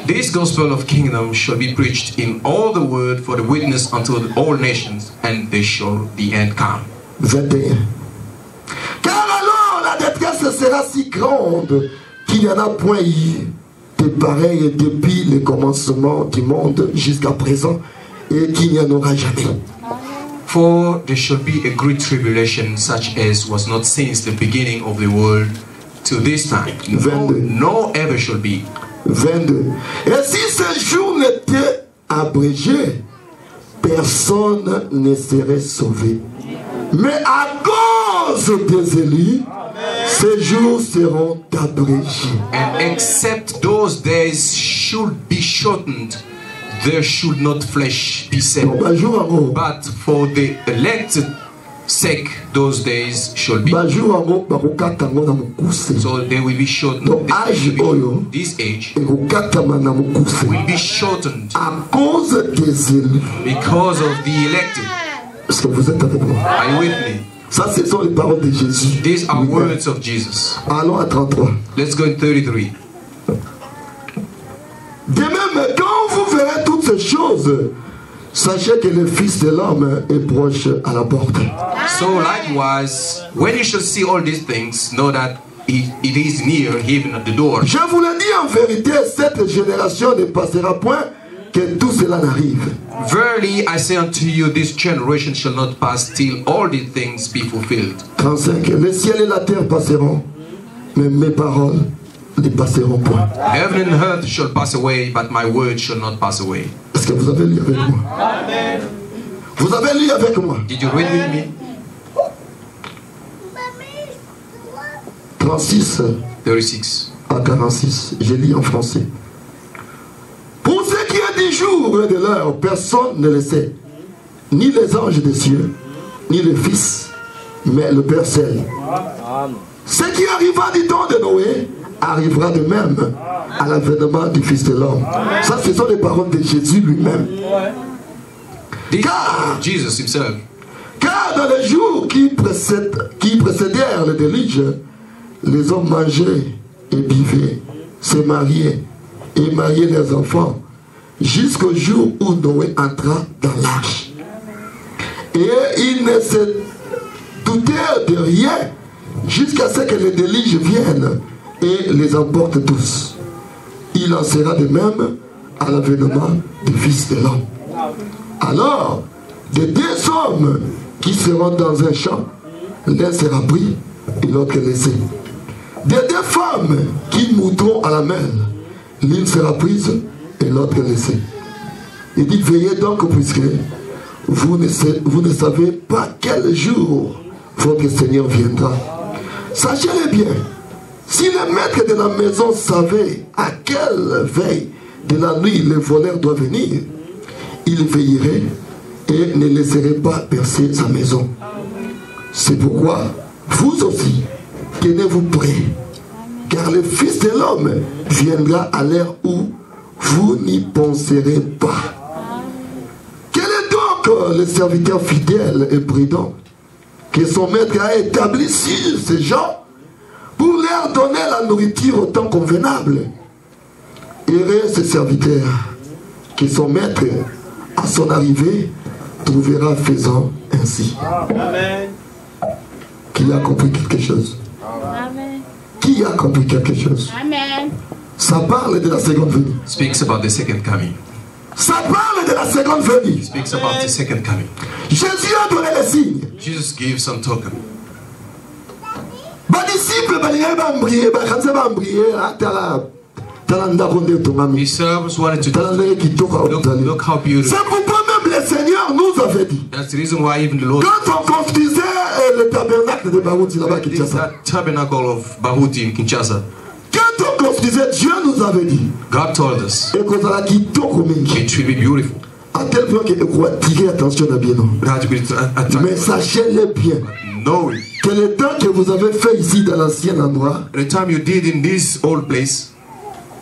This gospel of kingdom shall be preached in all the world for the witness unto all nations, and they shall the end come. 21. Car alors la détresse sera si grande qu'il n'y en a point eu de pareil depuis le commencement du monde jusqu'à présent, et qu'il n'y en aura jamais. For there shall be a great tribulation such as was not since the beginning of the world to this time. No ever shall be. 22. Et si ce jour n'était abrégé, personne ne serait sauvé. Mais à cause des élus, ces jours seront abrégés. And except those days should be shortened, there should not flesh be saved. But for the elected sake, those days shall be. So they will be shortened. This age will be shortened because of the elected. Are you with me? Ça, ce sont les paroles de Jésus. These are words of Jesus. Allons à 33. Let's go in 33. De même, quand vous verrez toutes ces choses, sachez que le Fils de l'homme est proche à la porte. So likewise, when you shall see all these things, know that it is near, even at the door. Je vous le dis en vérité, cette génération ne passera point que tout cela n'arrive. Verily I say unto you, this generation shall not pass till all these things be fulfilled. 35. Le ciel et la terre passeront, mais mes paroles ne passeront point. Heaven and earth shall pass away, but my word shall not pass away. Est-ce que vous avez lu avec moi? Amen. Vous avez lu avec moi? Did you read with me? 36 à 46. Je lis en français. Pour ce qui est du jour et de l'heure, personne ne le sait. Ni les anges des cieux, ni le Fils, mais le Père seul. Ce qui arriva du temps de Noé arrivera de même à l'avènement du Fils de l'homme. Ça, ce sont les paroles de Jésus lui-même. Car dans les jours qui précédèrent le déluge, les hommes mangeaient et buvaient, se mariaient et mariaient leurs enfants, jusqu'au jour où Noé entra dans l'arche. Et ils ne se doutèrent de rien jusqu'à ce que les déluge viennent et les emportent tous. Il en sera de même à l'avènement du Fils de l'homme. Alors, des deux hommes qui seront dans un champ, l'un sera pris et l'autre laissé. Des deux femmes qui monteront à la mer, l'une sera prise et l'autre laissée. Il dit, veillez donc puisque vous ne savez pas quel jour votre Seigneur viendra. Sachez-le bien, si le maître de la maison savait à quelle veille de la nuit le voleur doit venir, il veillerait et ne laisserait pas percer sa maison. C'est pourquoi vous aussi, tenez-vous prêts, car le Fils de l'homme viendra à l'heure où vous n'y penserez pas. Quel est donc le serviteur fidèle et prudent que son maître a établi sur ces gens pour leur donner la nourriture au temps convenable? Heureux ce serviteur que son maître, à son arrivée, trouvera faisant ainsi. Amen. Qui a compris quelque chose? Amen. Qui a compris quelque chose? Amen. Ça parle de la seconde venue. Speaks about the second coming. Ça parle de la seconde venue. Speaks about the second coming. Jésus a donné les signes. Jesus gave some token. Les disciples His servants wanted to look how beautiful. C'est pourquoi même le Seigneur nous avait dit. That's the reason why even the Lord. Quand on construisait le tabernacle de Bahuti là-bas à Kinshasa. That tabernacle of Bahuti in Kinshasa. Quand on construisait, Dieu nous avait dit. God told us. Et qu'on a dit it should be beautiful. À tel point que vous attirez attention à bien. Mais sachez-le bien. Know que le temps que vous avez fait ici dans l'ancien endroit, the time you did in this old place,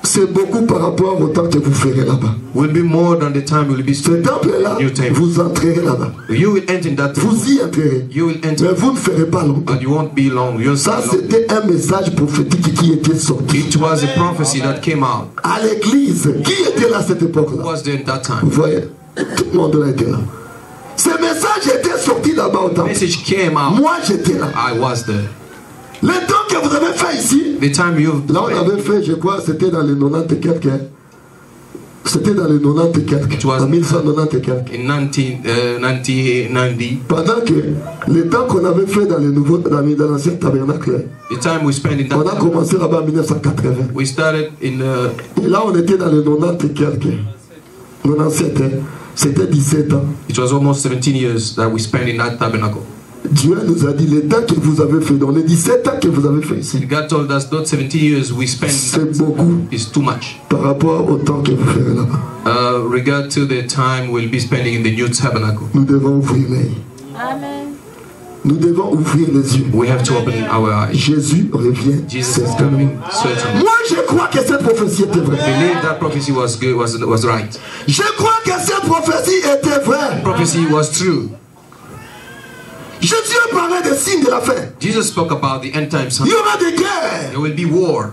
c'est beaucoup par rapport au temps que vous ferez là-bas. Will be more than the time you will be spending. Ce temple-là, vous entrerez là-bas. You will enter that temple. Vous y entrerez. You will enter. Mais vous ne ferez pas longtemps. But you won't be long. Ça, c'était un message prophétique qui était sorti. It was a prophecy that came out. À l'église, qui était là à cette époque-là? Who was there at that time? Vous voyez, tout le monde là était là. Ce message était sorti là-bas au temple. Message came out. Moi, j'étais là. I was there. Le temps que vous avez fait ici, the time là on avait fait, je crois, c'était dans les 90 et quelques. C'était dans les 90 et quelques. En 1990 et quelques. In 1990. Pendant que le temps qu'on avait fait dans les nouveaux, dans l'ancien tabernacle, the time we spent in that on a commencé là-bas en 1980. We started in. Et là on était dans les 90 et quelques. 97, c'était 17 ans. It was almost 17 years that we spent in that tabernacle. Dieu nous a dit le temps que vous avez fait, dans les 17 ans que vous avez fait ici. God told us those 17 years we spent. C'est beaucoup. Is too much. Par rapport au temps que vous ferez là-bas. Regard to the time we'll be spending in the new tabernacle. Nous devons ouvrir les yeux. Amen. Nous devons ouvrir les yeux. We have to open our eyes. Jésus revient. Jesus is coming. Certainly. Moi, je crois que cette prophétie était vraie. I believe that prophecy was good, was right. Je crois que cette prophétie était vraie. Prophecy was true. Jésus parlait des signes de la fin. Jesus spoke about the end times. Il y aura des guerres. There will be war.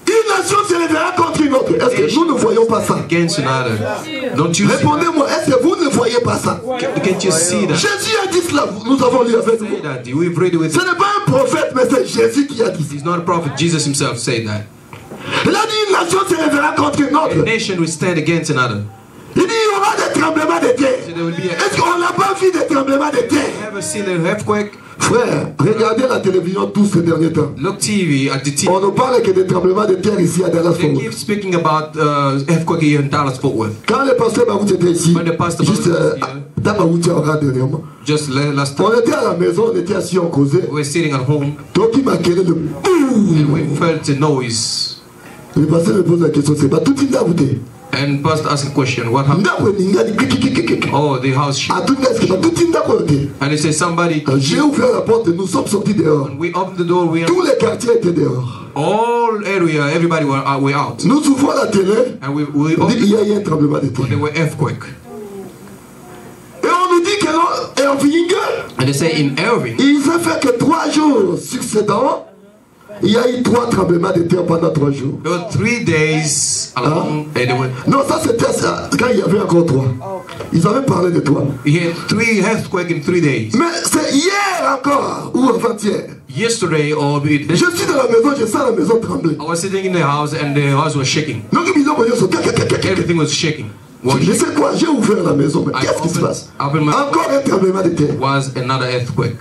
Une nation se lèvera contre une autre. Est-ce que nous ne voyons pas ça? Against another. Don't you Répondez-moi, est-ce que vous ne voyez pas ça? Can't you see that? Jésus a dit cela, nous avons lu avec vous. Ce n'est pas un prophète, mais c'est Jésus qui a dit. He's not a prophet. Jesus himself said that. Il a dit une nation se lèvera contre une autre. A nation will stand against another. Il dit il y aura des tremblements de terre. Est-ce qu'on n'a pas vu des tremblements de terre? Ever seen an earthquake? Frère, regardez la télévision tous ces derniers temps. Look TV at the TV. On ne parle que des tremblements de terre ici à Dallas Fort Worth. They keep speaking about earthquake here in Dallas Fort Worth. Quand le pasteur Bahout était ici, juste dans Bahout dernièrement, just last time, on était à la maison, on était assis, on causait. We were sitting at home. Donc il m'a créé le boum. And we felt a noise. Le pasteur me pose la question, c'est pas tout une douté. And pastor asked a question, what happened? Oh, the house shook. And he said, somebody. J'ai ouvert la porte, nous sommes sortis dehors. We opened the door. Tous les quartiers étaient dehors. All area, everybody were out. Nous ouvrons la télé. And we il y a eu un tremblement de terre. There were earthquake. Et on nous dit que Irving. And they say in Irving. Il s'est fait que 3 jours succédants. Il y a eu 3 tremblements de terre pendant 3 jours. There were 3 days along. Non, ça c'était quand il y avait encore 3. Ils avaient parlé de 3. He had 3 earthquakes in 3 days. Mais c'est hier encore ou avant-hier. Yesterday or je suis dans la maison, je sens la maison trembler. I was sitting in the house and the house was shaking. Everything was shaking. Je sais quoi, j'ai ouvert la maison, mais qu'est-ce qui se passe? Encore un tremblement de terre. Was another earthquake.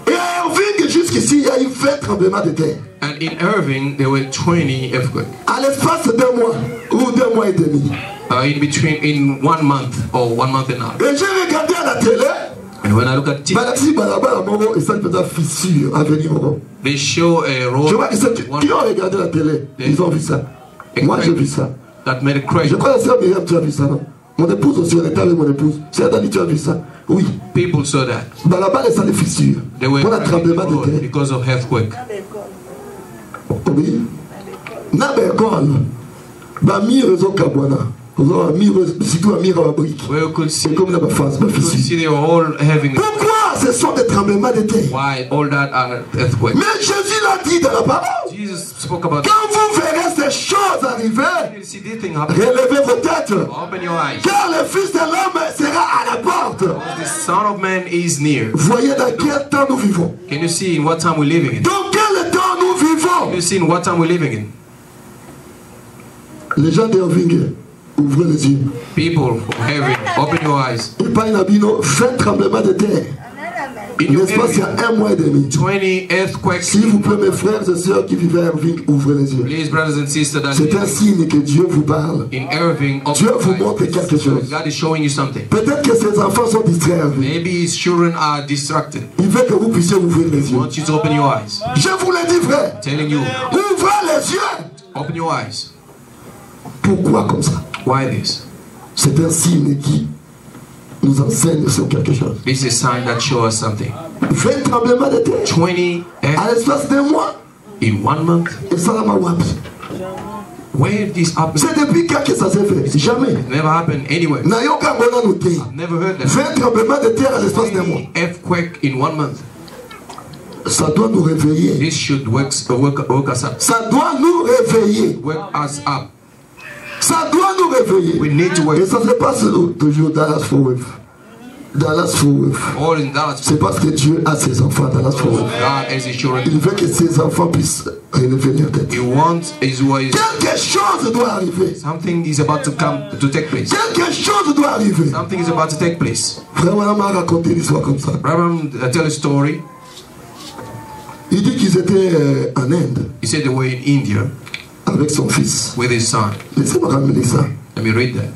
Et à Irving, jusqu'ici, il y a eu 20 tremblements de terre. And in Irving, there were 20 earthquakes. À l'espace d'1 mois ou 2 mois et demi. In 1 month or 1 month and a half. Et j'ai regardé à la télé. And when I look at TV, they show a road. Je vois que qui ont regardé la télé, ils ont vu ça. Moi j'ai vu ça. That made a crash. Je crois que c'est Myriam, tu as vu ça, non? Mon épouse aussi, on était avec mon épouse. C'est Dani, tu as vu ça? Oui. People saw that. Là-bas, les salles de fissures. Pour un tremblement de terre. Because of earthquake. Oui. N'abécole. Bami réseau Kabwana. Pourquoi ce sont des tremblements de terre? Why all that are earthquakes? Mais Jésus l'a dit dans la parole. Jesus spoke about quand vous verrez ces choses arriver, relevez vos têtes. Open your eyes. Car le Fils de l'homme sera à la porte. The Son of Man is near. Voyez dans quel temps nous vivons. Can you see in what time we're living in? Dans quel temps nous vivons? Can you see in what time we're living in? Les gens d'Irving, ouvrez les yeux. People from heaven, open your eyes. Il parle d'Abino, 20 tremblements de terre. L'espace, il y a 1 mois et demi. 20 earthquakes. S'il vous plaît, mes frères et sœurs qui vivent à Irving, ouvrez les yeux. Please, brothers and sisters, c'est un signe que Dieu vous parle. In Irving, Dieu vous montre quelque chose. God is showing you something. Peut-être que ses enfants sont distraits. Maybe his children are distracted. Il veut que vous puissiez ouvrir les yeux. I want you to open your eyes. Je vous l'ai dit, frère. Telling you. Ouvrez les yeux. Open your eyes. Pourquoi comme ça? Why this? C'est un signe qui nous enseigne sur quelque chose. This is a sign that shows us something. 20 tremblements de terre. 20 à l'espace d'1 mois. In 1 month. Et ça l'a wapi. Where this happened? C'est depuis quand que ça s'est fait? Jamais. It never happened anywhere. I've never heard that. 20 tremblements de terre à l'espace d'1 mois. Earthquake in 1 month. Ça doit nous réveiller. This should wake us up. Ça doit nous réveiller. Wake us up. Ça doit nous réveiller. We need to wake. Et ça se passe toujours dans Dallas Fort Worth. Dallas Fort Worth. C'est parce que Dieu a ses enfants dans Dallas Fort Worth. Il veut que ses enfants puissent relever leur tête. Quelque chose doit arriver. Something is about to take place. Quelque chose doit arriver. Something is about to take place. Frère Branham a raconté une histoire comme ça. Branham tell a story. Il dit qu'ils étaient en Inde. He said they were in India. Avec son fils. With his son. Laissez-moi ramener ça. Let me read that.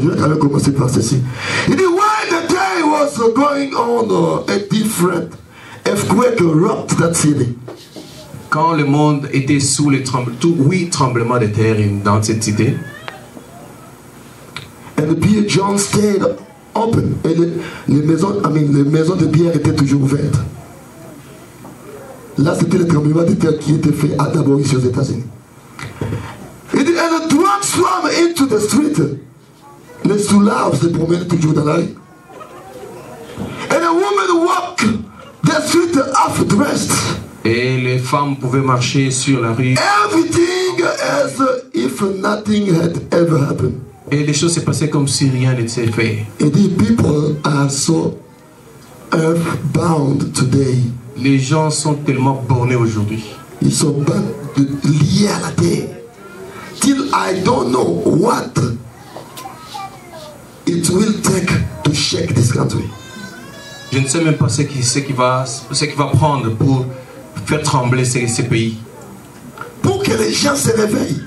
Je vais quand même commencer par ceci. Il dit, when the day was going on, a different earthquake rocked that city. Quand le monde était sous les tremblements de terre dans cette cité. And Pierre John stayed open. Et les maisons de pierre étaient toujours ouvertes. Là, c'était le tremblement de terre qui était fait d'abord ici aux États-Unis. Il dit, and the drunk swam into the street. Les soulards se promènent toujours dans la rue. And a woman walked the street half dressed. Et les femmes pouvaient marcher sur la rue. Everything as if nothing had ever happened. Et les choses s'est passées comme si rien n'était fait. Et the people are so earthbound today. Les gens sont tellement bornés aujourd'hui. Ils sont liés à la terre. Till I don't know what it will take to shake this country. Je ne sais même pas ce qui va prendre pour faire trembler ces pays. Pour que les gens se réveillent.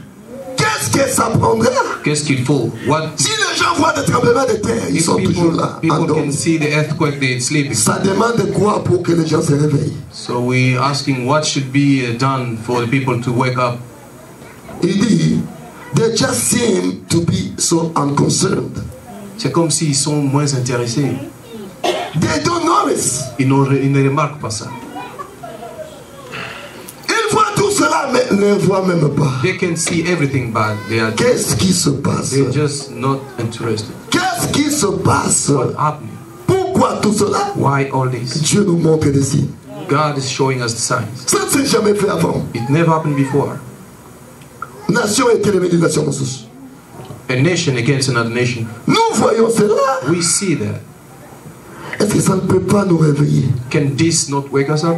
Qu'est-ce que ça prendra? Qu'est-ce qu'il faut? Si les gens voient des tremblements de terre, ils sont toujours là. People can see the earthquake, they're sleeping. Ça demande quoi pour que les gens se réveillent? So we're asking what should be done for the people to wake up. Il dit, they just seem to be so unconcerned. C'est comme s'ils sont moins intéressés. They don't notice. Ils ne remarquent pas ça. Ils voient tout cela, mais ne voient même pas. They can see everything, but they are. Qu'est-ce qui se passe? They're just not interested. Qu'est-ce Qu'est-ce qui se passe? Pourquoi tout cela? Why all this? Dieu nous montre des signes. God is showing us the signs. Ça ne s'est jamais fait avant. It never happened before. Nation est ennemie d'une nation. A nation against another nation. Nous voyons cela. We see that. Est-ce que ça ne peut pas nous réveiller? Can this not wake us up?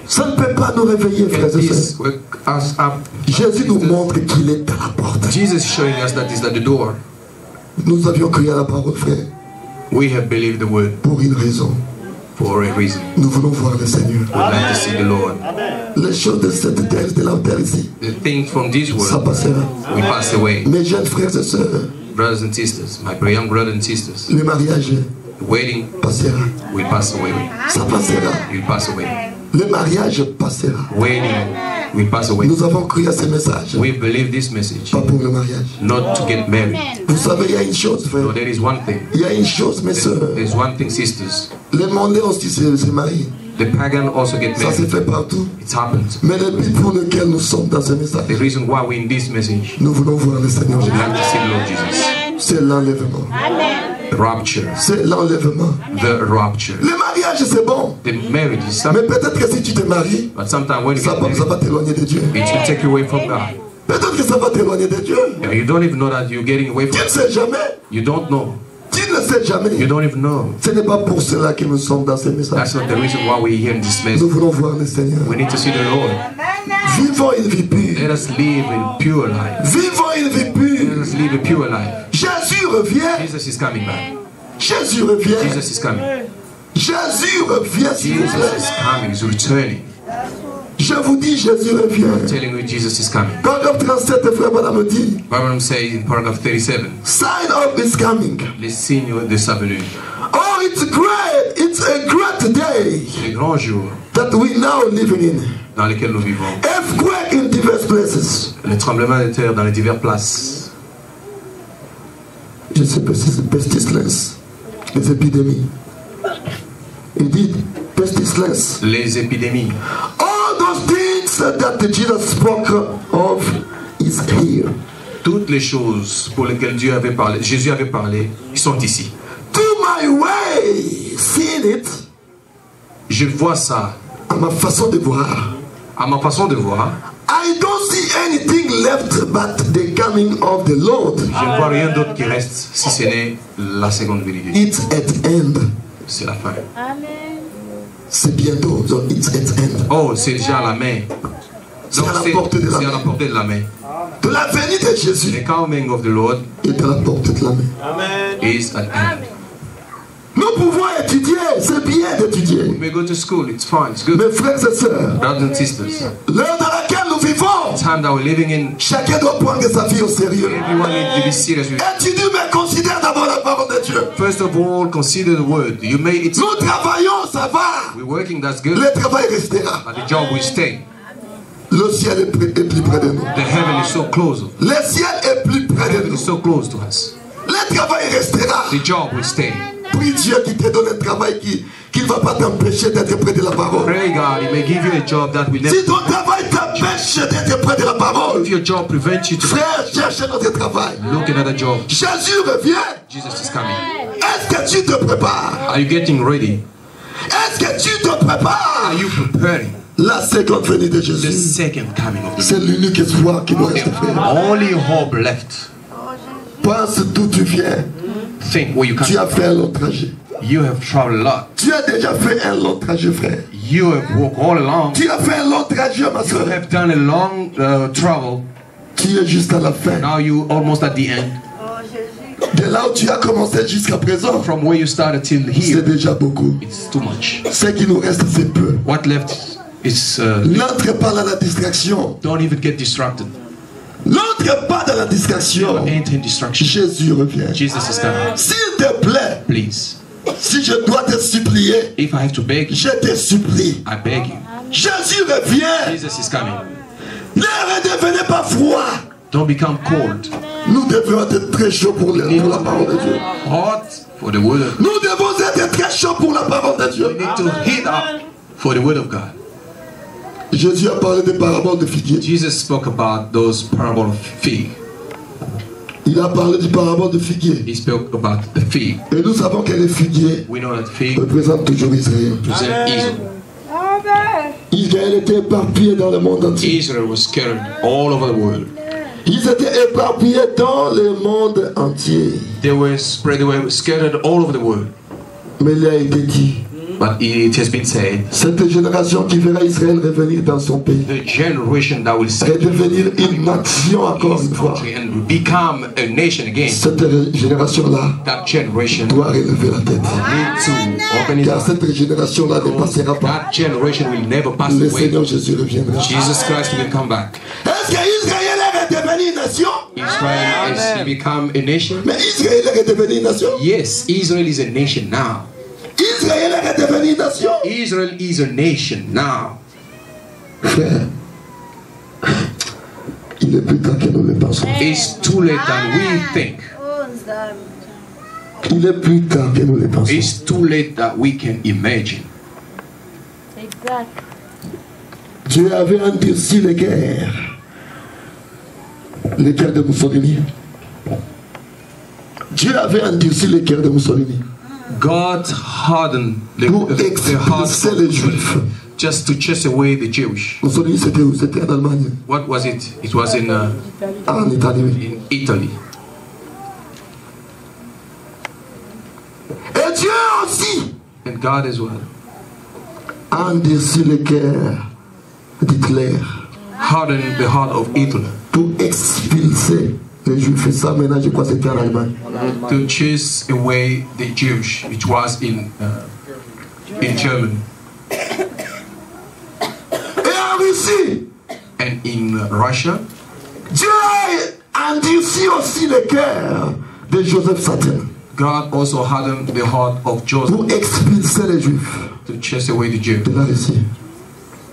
Ça ne peut pas nous réveiller, frères et sœurs. Jésus nous montre qu'il est à la porte. Jesus is showing us that he's at the door. Nous avions cru à la parole, frère. We have believed the word. Pour une raison. For a reason. Nous voulons voir le Seigneur. We'd like to see the Lord. Les choses de cette terre, de la terre ici, the things from this world, ça passera. We pass away. Mes jeunes frères et sœurs, brothers and sisters, my young brothers and sisters, le mariage, the wedding, passera. Will pass away. Ça passera. Will pass away. Le mariage passera. Wedding will pass away. Nous avons cru à ce message. We believe this message. Pas pour le mariage. Not to get married. Vous savez, il y a une chose, frère. No, there is one thing. Il y a une chose, mes sœurs. There's one thing, sisters. Les mondains aussi se marient. The pagan also get married. Ça se fait partout. It happens. Mais le but pour lequel nous sommes dans ce message, the reason why we're in this message, nous voulons voir le Seigneur Jésus. We'd like to see the Lord Jesus. C'est l'enlèvement. The rapture. C'est l'enlèvement. The rapture. Le mariage c'est bon. The marriage is mais peut-être que si tu te maries, but sometimes when you ça va t'éloigner de Dieu. It will take you away from God. Peut-être que ça va t'éloigner de Dieu. You don't even know that you're getting away from God. Tu ne sais jamais. You don't know. Tu ne sais jamais. You don't even know. Ce n'est pas pour cela que nous sommes dans ce message. That's not the reason why we're here in this message. Nous voulons voir le Seigneur. We need to see the Lord. Vivons une vie pure. Let us live a pure life. Vivons une vie pure. Let us live a pure life. Jésus revient. Jesus is coming back. Jésus revient. Jesus is coming. Jésus revient. Jesus is coming. He's returning. Je vous dis, Jésus revient. I'm telling you, Jesus is coming. Paragraphe 37, frère Madame dit. Madame says in paragraph 37. Sign of is coming. Les signes de sa venue. Oh, it's great. It's a great day. C'est un grand jour. That we now living in. Dans lequel nous vivons. Earthquake in diverse places. Les tremblements de terre dans les diverses places. Je sais pas si c'est pestilence. Les épidémies. Il dit pestilence. Les épidémies. All those things that Jesus spoke of is here. Toutes les choses pour lesquelles Jésus avait parlé, ils sont ici. To my way, seeing it. Je vois ça. À ma façon de voir. À ma façon de voir. I don't see anything left but the coming of the Lord. Je ne vois rien d'autre qui reste si ce n'est la seconde venue de Dieu. It's at end. C'est la fin. Amen. C'est bientôt. So it's at end. Oh, c'est déjà à la main. C'est à la portée de la main. C'est à la portée de la main. De la venue de Jésus. The coming of the Lord est à la portée de la main. Amen. Is at hand. Nous pouvons étudier, c'est bien d'étudier. We may go to school, it's fine, it's good. Mes frères et sœurs, brothers and sisters, l'heure dans laquelle nous vivons, the time that we're living in, chacun doit prendre sa vie au sérieux. Everyone needs to be serious with it. Étudie, mais considère d'abord la parole de Dieu. First of all, consider the word. You may it's. Nous travaillons, ça va. We're working, that's good. Le travail restera. But the job will stay. Le ciel est plus près de nous. The heaven is so close. Le ciel est plus près de nous. It's so close to us. Le travail restera. The job will stay. Prie Dieu qui te donne un travail qui ne va pas t'empêcher d'être près de la parole. Pray God, He may give you a job that will never. Si ton travail t'empêche d'être près de la parole, if your job prevents you to. Frère, cherche notre travail. Look at another job. Jésus revient. Jesus is coming. Est-ce que tu te prépares? Are you getting ready? Est-ce que tu te prépares? Are you preparing? La seconde venue de Jésus. The second coming of the C'est l'unique espoir qui nous reste, frère. Only hope left. Pense d'où tu viens. Think where you come. Tu as fait un long trajet. You have traveled a lot. Tu as déjà fait un long trajet, frère. You have walked all along. Tu as fait un long trajet, ma soeur. You have done a long travel. Tu es juste à la fin. Now you almost at the end. De là où tu as commencé jusqu'à présent, from where you started till here, c'est déjà beaucoup. It's too much. Ce qui nous reste, c'est peu. What left is. N'entre pas dans la distraction. Don't even get distracted. N'entre pas dans la distraction. Enter in distraction. Jésus revient. Jesus is coming. S'il te plaît, please. Si je dois te supplier, if I have to beg, je te supplie. I beg you. Jésus revient. Jesus is coming. Ne redevenez pas froid. Don't become cold. Nous devons être très chauds pour la parole de Dieu. Hot for the word of God. Nous devons être très chauds pour la parole de Dieu. We need to heat up for the word of God. Jésus a parlé des paraboles de figuier. Jesus spoke about those parables of fig. Il Il a parlé du parabole de figuier. He spoke about the fig. Et nous savons que les figuiers représentent toujours Israël. Israël était éparpillé dans le monde entier. Israel was scattered all over the world. Ils étaient éparpillés dans le monde entier. They were scattered all over the world. Mais il a été dit, but it has been said, cette génération qui verra Israël revenir dans son pays, the generation that will devenir une nation encore une fois, and become a nation again, cette génération-là doit relever la tête. Car cette génération-là ne passera pas. That generation will never pass Le away. Seigneur Jésus reviendra. Jesus Christ will come back. Est-ce qu'Israël est devenu une nation? Israel has become a nation. Mais Israël est devenu une nation. Yes, Israel is a nation now. Israël est devenu une nation. Israel is a nation now. Frère, il est plus tard que nous le pensons. It's too late than we think. Il est plus tard que nous le pensons. It's too late that we can imagine. Dieu avait endurci les guerres de Mussolini. Dieu avait endurci les guerres de Mussolini. God hardened the hearts of the Juifs just to chase away the Jewish. Mussolini, c'était où? C'était en Allemagne. What was it? It was in Italie. In Italy. Et Dieu aussi. And God as well. A endurci les guerres d'Hitler. Hardened the heart of Hitler. Pour expulser les Juifs. Et ça, maintenant, je crois que c'était en Allemagne. To chase away the Jews, which was in Germany. Et en Russie. And in Russia. Dieu a endurci aussi les cœurs de Joseph Satan. God also hardened the heart of Joseph. Pour expulser les Juifs. To chase away the Jews. De la Russie.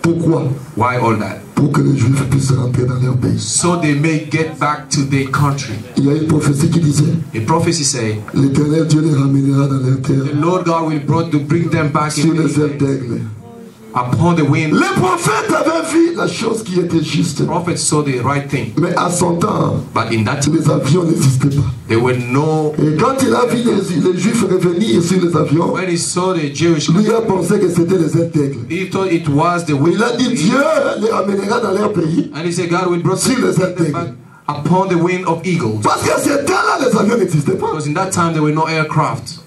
Pourquoi? Why all that? Pour que les Juifs puissent rentrer dans leur pays. So they may get back to their country. Il y a une prophétie qui disait, a prophecy say, l'Éternel Dieu les ramènera dans leur terre. The Lord God will bring them back sur les ailes d'aigle. Upon the wind. Les prophètes avaient vu la chose qui était juste. Prophets saw the right thing. Mais à son temps, but in that les avions n'existaient pas. There were no. Et quand il a vu les Juifs revenir sur les avions, when he saw the Jewish, lui a pensé que c'était les ailes d'aigle. He thought it was the wind. Il a dit Dieu les ramènera dans leur pays. And he said God will bring sur les ailes d'aigle. Upon the wing of eagles. Parce qu'à ce temps-là, les avions n'existaient pas. Because in that time there were no aircraft.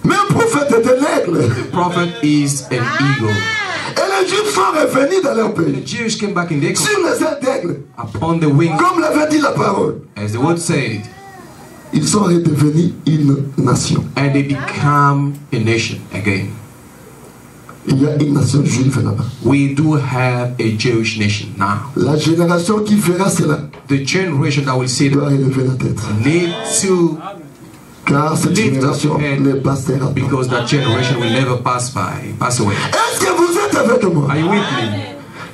Mais un prophète était l'aigle. The prophet is an eagle. Et les Juifs sont revenus dans leur pays. The Jews came back in their sur les ailes d'aigle. Upon the wing. Comme l'avait dit la parole. As the word said. Ils sont redevenus une nation. And they become a nation again. Il y a une nation juive là-bas. We do have a Jewish nation now. La génération qui fera cela. The generation that will see doit relever la tête. Need to car cette génération ne passera pas. Because that generation will never pass away. Est-ce que vous êtes avec moi? Are you with me?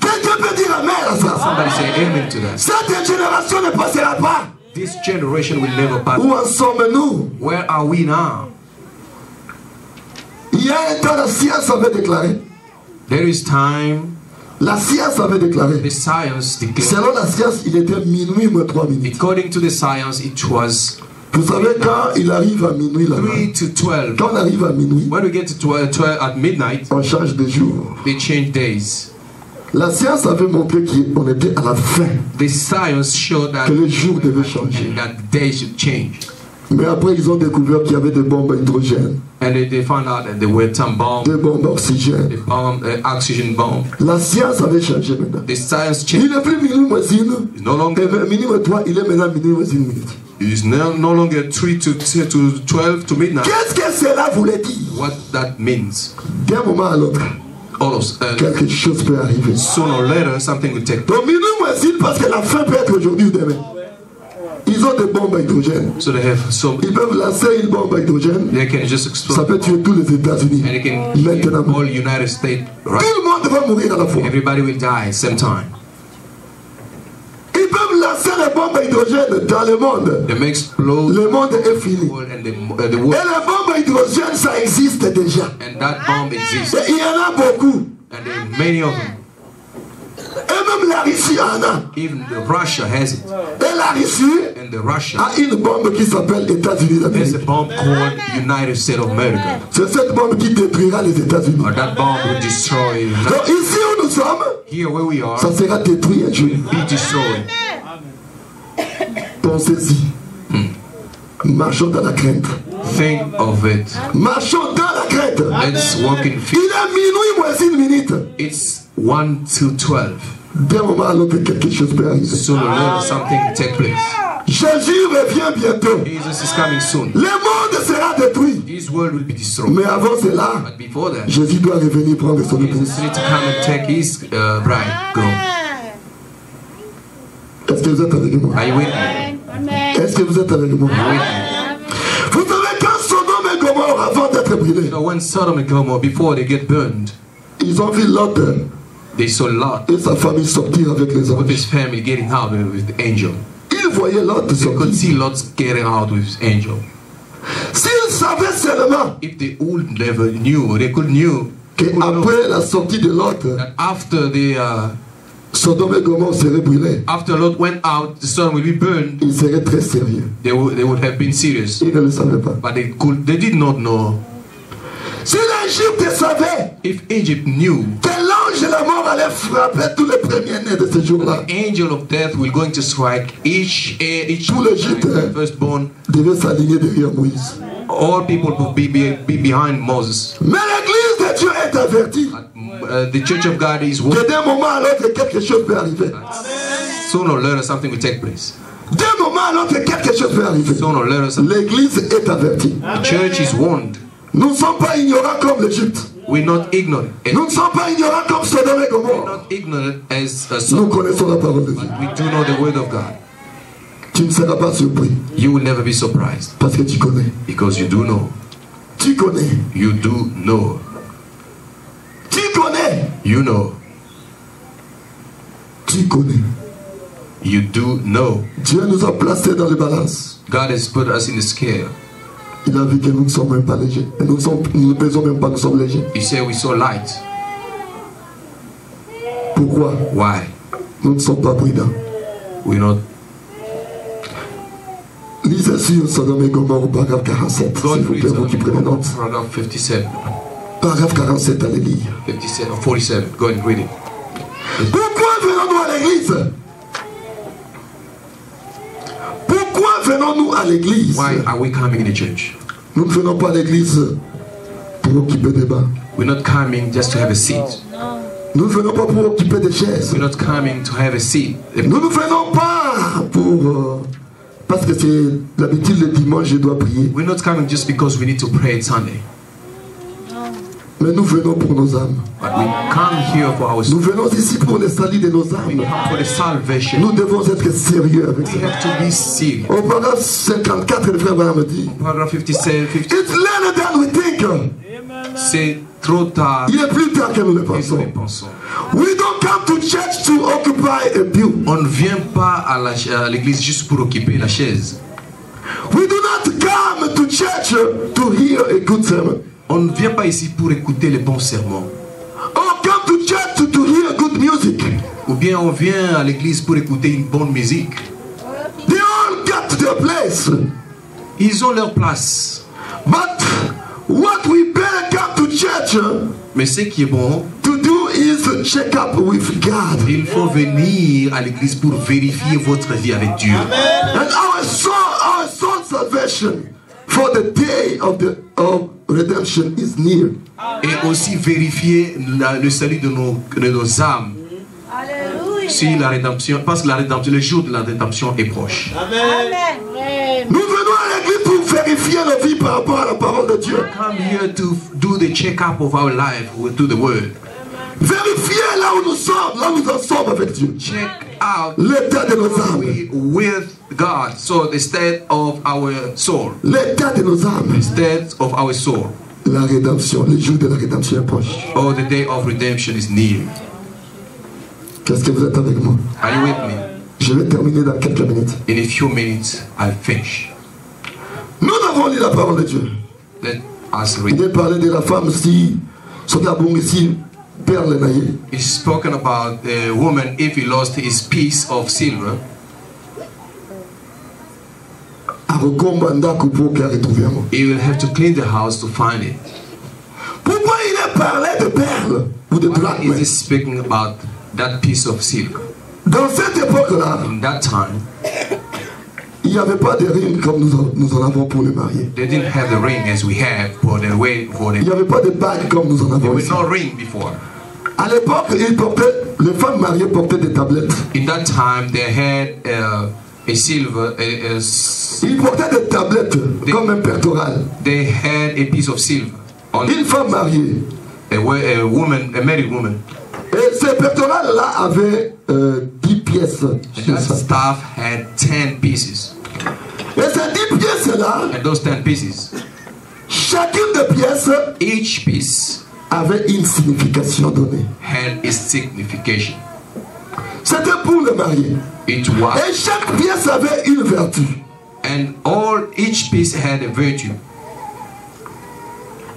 Quelqu'un peut dire amen à ça? Somebody say amen to that. Cette génération ne passera pas. This generation will never pass. Où en sommes-nous? Where are we now? Il y a un temps, la science avait déclaré. There is time. La science avait déclaré. The science declared. Selon la science, il était minuit moins 3 minutes. According to the science, it was. Vous savez quand il arrive à minuit là-bas. 3 to 12. Quand on arrive à minuit. When we get to 12 at midnight. On change de jour. They change days. La science avait montré qu'on était à la fin. The science showed that. Que les jours devaient changer. And that the days should change. Mais après, ils ont découvert qu'il y avait des bombes à hydrogène. And they found out that there were some bombs. Des bombes à oxygène. Oxygen bomb. La science avait changé maintenant. The science changed. Il n'est plus minuit moins 1. No longer. Minuit moins 3, il est maintenant minuit moins 1 minute. It is no longer 3 to 12 to midnight. Qu'est-ce que cela voulait dire? What that means. D'un moment à l'autre. Quelque chose peut arriver. Sooner or later, something will take place. Donc minuit moins 1 parce que la fin peut être aujourd'hui ou demain. Ils ont des bombes à hydrogène. So they have some. Ils peuvent lancer une bombe à hydrogène. They can just explode. Ça peut tuer tous les États-Unis. And they can kill all United States. Right? Tout le monde va mourir à la fois. Everybody will die same time. Ils peuvent lancer les bombes à hydrogène dans le monde. They may explode. Le monde est fini. And the Et les bombes à hydrogène, ça existe déjà. And that bomb exists. Et il y en a beaucoup. And there are many of them. Et même Même la Russie en a. Even Russia has it. Et la Russie a une bombe qui s'appelle États-Unis d'Amérique. There's a bomb called United States of America. C'est cette bombe qui détruira les États-Unis. Or that bomb will destroy. Donc ici où nous sommes, here where we are, ça sera détruit un jour. Be destroyed. Pensez-y. Marchons dans la crainte. Think of it. Marchons dans la crainte. Let's walk in fear. Il est minuit moins une minute. It's 1 to 12. D'un moment à l'autre, quelque chose peut arriver. Sooner or later, something will take place. Jésus revient bientôt. Jesus is coming soon. Le monde sera détruit. His world will be destroyed. Mais avant cela, but before that, Jésus doit revenir prendre son épouse. Jesus needs to come and take his bridegroom. Est-ce que vous êtes avec moi? Are you with me? Est-ce que vous êtes avec moi? Are you with me? Vous savez, quand Sodome et Gomorrhe, avant d'être brûlés, you know, when Sodom and Gomorrah, before they get burned, ils ont vu Lot they saw Lot et sa famille sortir avec les with anges. his family getting out with the angel. Ils voyaient Lot They could see sortir. Lot getting out with his angel. S'ils savaient seulement If they all never knew, they could know qu'après la sortie de Lot, that after the Sodome et Gomorrhe seraient brûlés, after Lot went out, the sun will be burned. ils seraient très sérieux. They would have been serious, Ils ne le savaient pas. but they did not know. Si l'Égypte savait If Egypt knew, que l'ange de la mort allait frapper tous les premiers-nés de ce jour-là, the angel of death will going to strike each tout l'Égypte firstborn. devait s'aligner derrière Moïse. All people will be behind Moses. Mais l'Église de Dieu est avertie The Church of God is que d'un moment à l'autre quelque chose peut arriver. sooner or later something will take place. D'un moment à l'autre quelque chose peut arriver. Sooner or later something. L'Église est avertie. The church is warned. Nous ne sommes pas ignorants comme l'Égypte. We're not ignorant. Nous ne sommes pas ignorants comme Sodome et We're Gomorrhe. not ignorant as Nous connaissons la parole de Dieu. we do know the word of God. Tu ne seras pas surpris You will never be surprised parce que tu connais. because you do know. Tu connais. You do know. Tu connais. You know. Tu connais. You do know. Dieu nous a placés dans les balances. God has put us in the scale. Il a vu que nous ne sommes même pas légers. Et nous ne pesons même pas, nous sommes légers. He said we so light. Pourquoi? Why? Nous ne sommes pas prudents. We're not. Lisez sur Sodome et Gomorrhe, paragraphe 47. S'il vous plaît, vous qui prenez note. Paragraph 57. Paragraphe 47, allez lire. 57 or 47. Go and read it. Pourquoi venons-nous à l'église? Pourquoi venons-nous à l'église? Why are we coming in the church? Nous ne venons pas à l'église pour occuper des bancs. We're not coming just to have a seat. Nous ne venons pas pour occuper des chaises. We're not coming to have a seat. Nous ne venons pas pour... parce que c'est l'habitude le dimanche, je dois prier. We're not coming just because we need to pray on Sunday. Mais nous venons pour nos âmes. But we come here for our Nous venons ici pour le salut de nos We âmes. come for the salvation. Nous devons être sérieux avec We ça. have to be serious. Au paragraphe 54, le frère Branham dit, Paragraph 57, 50 it's later than we think. c'est trop tard. Il est plus tard que nous le Et nous pensons. le pensons. We don't come to church to occupy a pew. On ne vient pas à l'église juste pour occuper la chaise. We do not come to church to hear a good sermon. On ne vient pas ici pour écouter les bons sermons. Or come to church to hear good music. Ou bien on vient à l'église pour écouter une bonne musique. They all got their place. Ils ont leur place. But what we better come to church Mais ce qui est bon, to do is to check up with God. il faut venir à l'église pour vérifier votre vie avec Dieu. And our soul salvation for the day of redemption is near. Et aussi vérifier le salut de nos âmes. Si la rédemption, parce que la rédemption, le jour de la rédemption est proche. Amen. Nous venons à l'église pour vérifier nos vies par rapport à la parole de Dieu. Come here to do the check-up of our life to the word. Vérifier là où nous sommes, là où nous en sommes avec Dieu. Check out l'état de nos âmes. With God, so the state of our soul. L'état de nos âmes. The state of our soul. La rédemption, le jour de la rédemption est proche. Oh, the day of redemption is near. Qu'est-ce que vous êtes avec moi? Are you with me? Je vais terminer dans quelques minutes. In a few minutes, I'll finish. Nous avons lu la parole de Dieu. Let us read. Il est parlé de la femme si, son amour ici, It's spoken about the woman if he lost his piece of silver. He will have to clean the house to find it. Why is he speaking about that piece of silver? In that time, il n'y avait pas de ring comme nous en avons pour les mariés. They didn't have the ring as we have for the way for the. Il n'y avait pas de bague comme nous en avons. There was no ring before. À l'époque, les femmes mariées portaient des tablettes. In that time, they had a silver. Ils portaient des tablettes comme un pectoral. They had a piece of silver. Une femme mariée. A woman, a married woman. Et ce pectoral-là avait 10 pièces. And that staff had 10 pieces. Et ces 10 pièces-là, and those 10 pieces, chacune des pièces, each piece, avait une signification donnée. Had a signification. C'était pour le marié. It was. Et chaque pièce avait une vertu. And each piece had a virtue.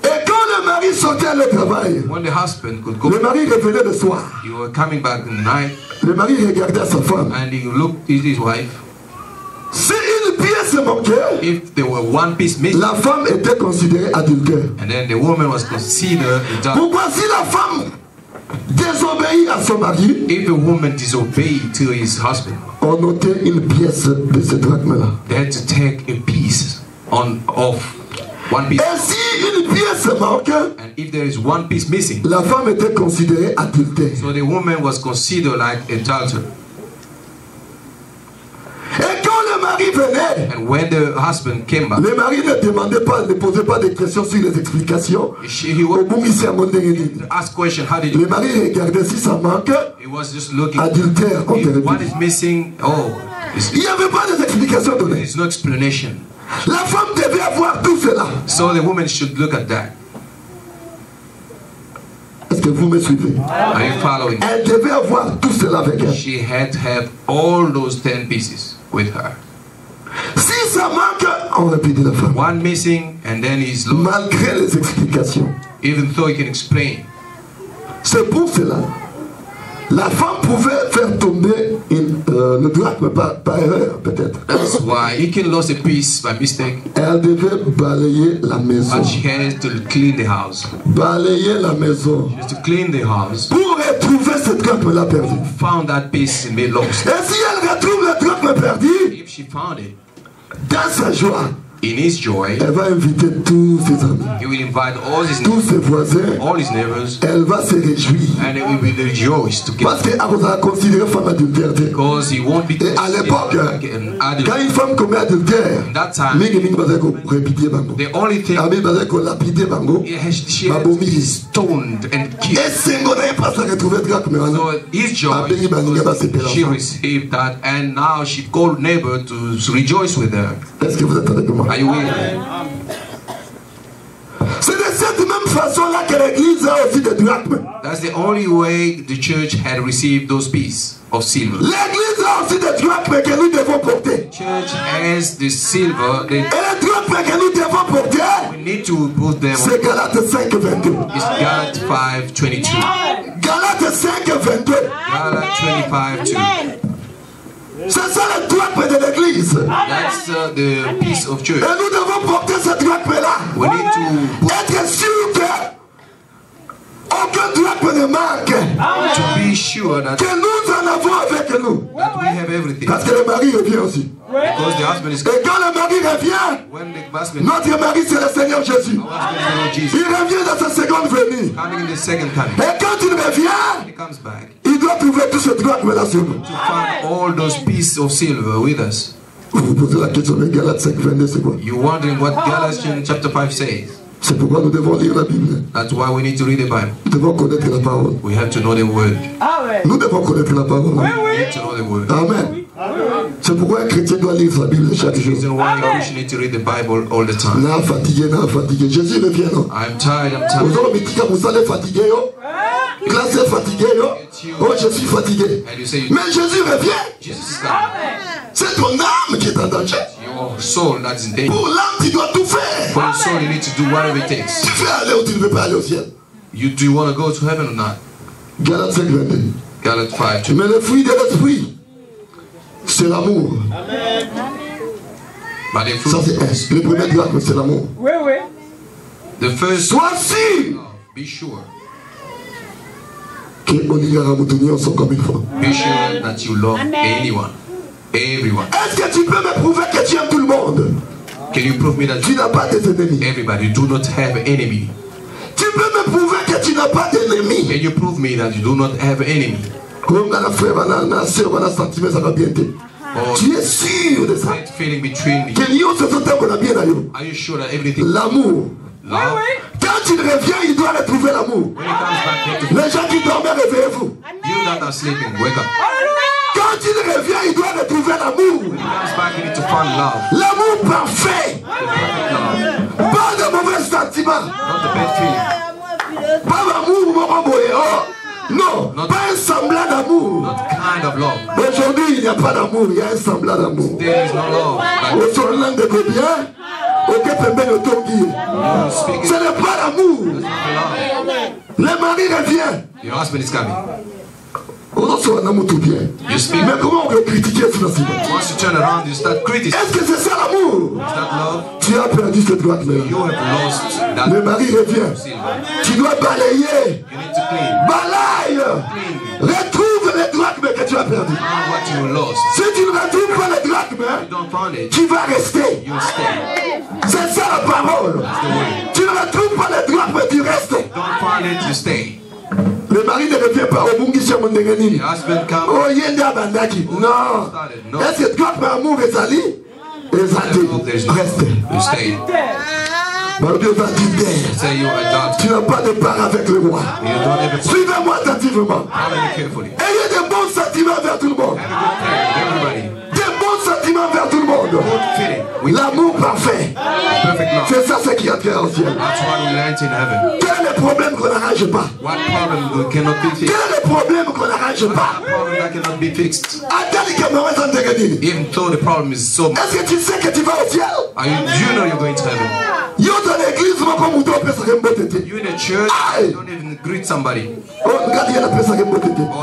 Et quand le mari sortait à le travail, when the husband could go, le mari revenait le soir. You were coming back in the night. Le mari regardait sa femme. And he looked at his wife. Si une pièce manquait, if there were one piece missing, la femme était considérée adultère. And then the woman was considered adulterous. Pourquoi si la femme désobéit à son mari, if a woman disobeyed to his husband, on notait une pièce de ce drachme-là. They had to take a piece of one piece. Et si une pièce manquait, and if there is one piece missing, la femme était considérée adultère. So the woman was considered like adulterer. Et quand le mari venait, and when the husband came back, le mari ne demandait pas, ne posait pas de questions sur les explications. Ask question, how did le mari regardait si ça manque. He was just looking. Adultère, on if one is missing, oh, il n'y avait pas d'explication donnée. There's no explanation. La femme devait avoir tout cela. So the woman should look at that. Est-ce que vous me suivez? Are you following? Elle devait avoir tout cela avec elle. She had to have all those 10 pieces with her. Si ça manque, on répétait la femme. One missing and then he's lost. Malgré les explications. Even though he can explain. C'est pour cela. La femme pouvait faire tomber le drachme par erreur, peut-être. That's why he can lose a piece by mistake. Elle devait balayer la maison. But she has to clean the house. Balayer la maison. She has to clean the house. Pour retrouver ce drachme-là perdu. Found that piece and made lost. Et si elle retrouve le drachme perdu, if she found it, dans sa joie, in his joy, elle va inviter tous ses amis, he will invite all his tous ses voisins, all his neighbors, elle va se réjouir. And they will be rejoiced together. Parce qu'elle va considérer femme adultère. Because he won't be. Et à l'époque, quand une femme commet adultère, the only thing she has stoned and killed. So his joy, she received that, and now she called neighbor to rejoice with her. Are you with me? C'est de cette même façon-là que l'Église a aussi des drachmes. That's the only way the church had received those pieces of silver. L'Église a aussi des drachmes que nous devons porter. Church has the silver. Et les drachmes que nous devons porter, we need to put them. C'est Galates 5:22. It's Galates 5:22. Galates 5:22. Galates 25:2. C'est ça le drachme de l'Église. That's the piece of church. Et nous devons porter ce drachme-là. We need to être sûr que aucun drachme ne manque. To be sure that que nous en avons avec nous. That we have everything. Parce que le mari revient aussi. Because the husband is. Et quand le mari revient, notre mari c'est le Seigneur Jésus. Il revient dans sa seconde venue. Coming in the second time. Et quand il revient, he comes back. Il doit trouver tout ce drachme-là sur nous. To find all those pieces of silver with us. Vous vous posez la question, mais Galates 5:22 c'est quoi? You're wondering what Galatians chapter 5 says. C'est pourquoi nous devons lire la Bible. That's why we need to read the Bible. Nous devons connaître la parole. We have to know the word. Nous devons connaître la parole. We need to know the word. Amen. C'est pourquoi un chrétien doit lire sa Bible chaque jour. That's the reason why a Christian need to read the Bible all the time. Non, fatigué. Jésus revient, non? I'm tired. Vous allez me dire que vous allez fatigué, yo? Classe est fatigué, yo? Oh, je suis fatigué. Mais Jésus revient. Jesus is coming. C'est ton âme qui est en danger. Your soul that's in danger. Pour l'âme, tu dois tout faire. For your soul, you need to do whatever it takes. Tu veux aller ou tu ne veux pas aller au ciel? Do you want to go to heaven or not? Galates 5, 22. Galates 5, 2. Mais le fruit de l'esprit, c'est l'amour. Ça c'est le premier drachme, c'est l'amour. Oui, oui. The first. Sois sûr. Be sure. Que comme il faut. Be sure that you love anyone, everyone. Est-ce que tu peux me prouver que tu aimes tout le monde? Can you prove me that tu n'as pas des ennemis? Everybody do not have enemy. Tu peux me prouver que tu n'as pas d'ennemis? Can you prove me that you do not have enemy? Tu es sûr de ça? Are you sure that everything? L'amour. Love. Quand il revient, il doit retrouver l'amour. Les gens qui dormaient, réveillez-vous. You that are sleeping, wake up. Quand il revient, il doit retrouver l'amour. L'amour parfait. Pas de mauvais sentiments. Pas d'amour, non, pas un semblant d'amour. Aujourd'hui, il n'y a pas d'amour, il y a un semblant d'amour. Au son langue de bien, ce n'est pas l'amour. Le mari revient. Your husband is coming. Mais comment on peut critiquer cela? Once you turn around, you start criticizing. Est-ce que c'est ça l'amour? Is that love? Tu as perdu cette droite là. You have lost that. Le mari revient. Tu dois balayer. You need to clean. Balaye. Retrouve les drachmes que tu as perdu. What you lost. Si tu ne retrouves pas les drachmes, tu vas rester. You'll stay. C'est ça la parole. Tu ne retrouves pas les drachmes, tu restes. Don't find it, you stay. Le mari ne revient pas au Bungi chez Mondengeni. Oh, Yenda Bandaki. Non. Est-ce que toi, par amour, est allé? Reste. Stay. Tu n'as pas de part avec le roi. Suivez-moi attentivement. Ayez de bons sentiments vers tout le monde. Des bons sentiments vers tout le monde. L'amour parfait. C'est ça ce qui a fait au ciel. Quel est le problème qu'on n'arrange pas? Quel est le problème qu'on n'arrange pas? Even though the problem is so much. Est-ce que tu sais que tu vas au ciel? Do you know you're going to heaven? You in a church, you don't even greet somebody. Oh,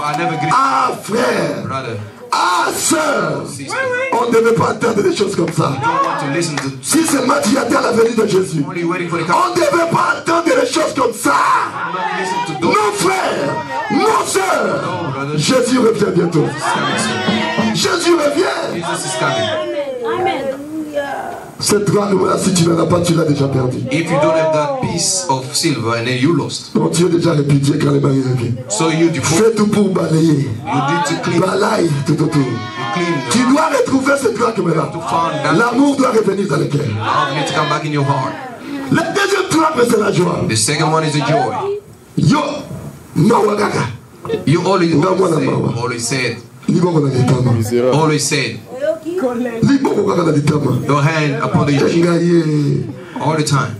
I never greet. Ah, frère. Brother. Ah, sœur. On ne devait pas entendre des choses comme ça. Si seulement tu attends la venue de Jésus, on ne devait pas entendre des choses comme ça. Non, frère. Non, sœur. Jésus revient bientôt. Jésus revient. Cette drachme-là, si tu n'en as pas, tu l'as déjà perdu. If you don't have that piece of silver and then you lost. Donc tu es déjà répudié quand le mari revient. So you fais tout pour balayer. You need to clean. Balaye tout autour. Tu dois retrouver cette drachme-là. L'amour doit revenir dans le cœur. Love needs to come back in your heart. La deuxième drachme, c'est la joie. The second one is the joy. Yo, mawagaga. You always said. Always said. Your hand upon the all the time.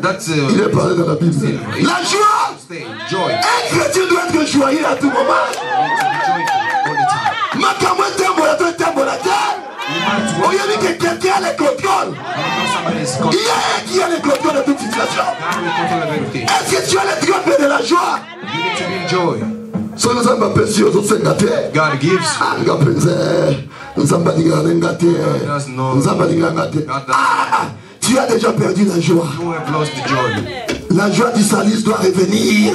That's il est parlé dans la Bible. La joie. Joy. Un chrétien doit être joyeux à tout moment. Il y a quelqu'un a le contrôle. Il y a un qui a le contrôle de toute situation. Est-ce que tu as le droit de la joie? You need to be in joy. God gives. Tu as déjà perdu la joie. You have lost the joy. La joie du salut doit revenir.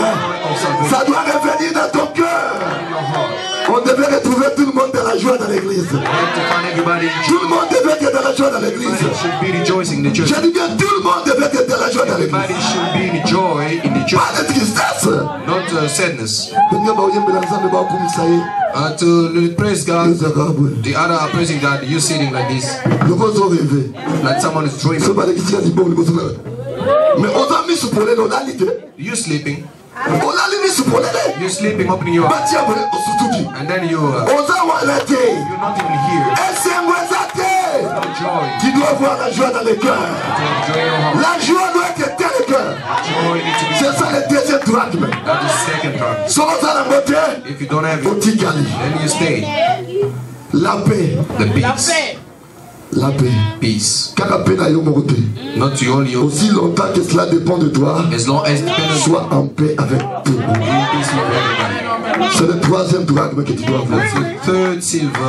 Ça doit revenir dans ton cœur. On devait retrouver tout le monde dans la joie dans l'église. Tout le monde devait être dans la joie dans l'église. J'ai dit bien tout le monde devait être dans la joie dans l'église. Pas de tristesse. Not sadness. To praise God, the other are praising God, you sitting like this. Like someone is dreaming. You sleeping. You're sleeping, opening your eyes. And then you're not even here. No joy. Tu dois avoir la joie dans le cœur. La joie doit être dans le cœur. C'est ça le deuxième drachme. Sans la beauté, if you don't have it, then you stay. La paix. The peace. La paix. Peace. Not only aussi longtemps que cela dépend de toi, sois en paix avec tout le monde. C'est le troisième drachme que tu dois avoir.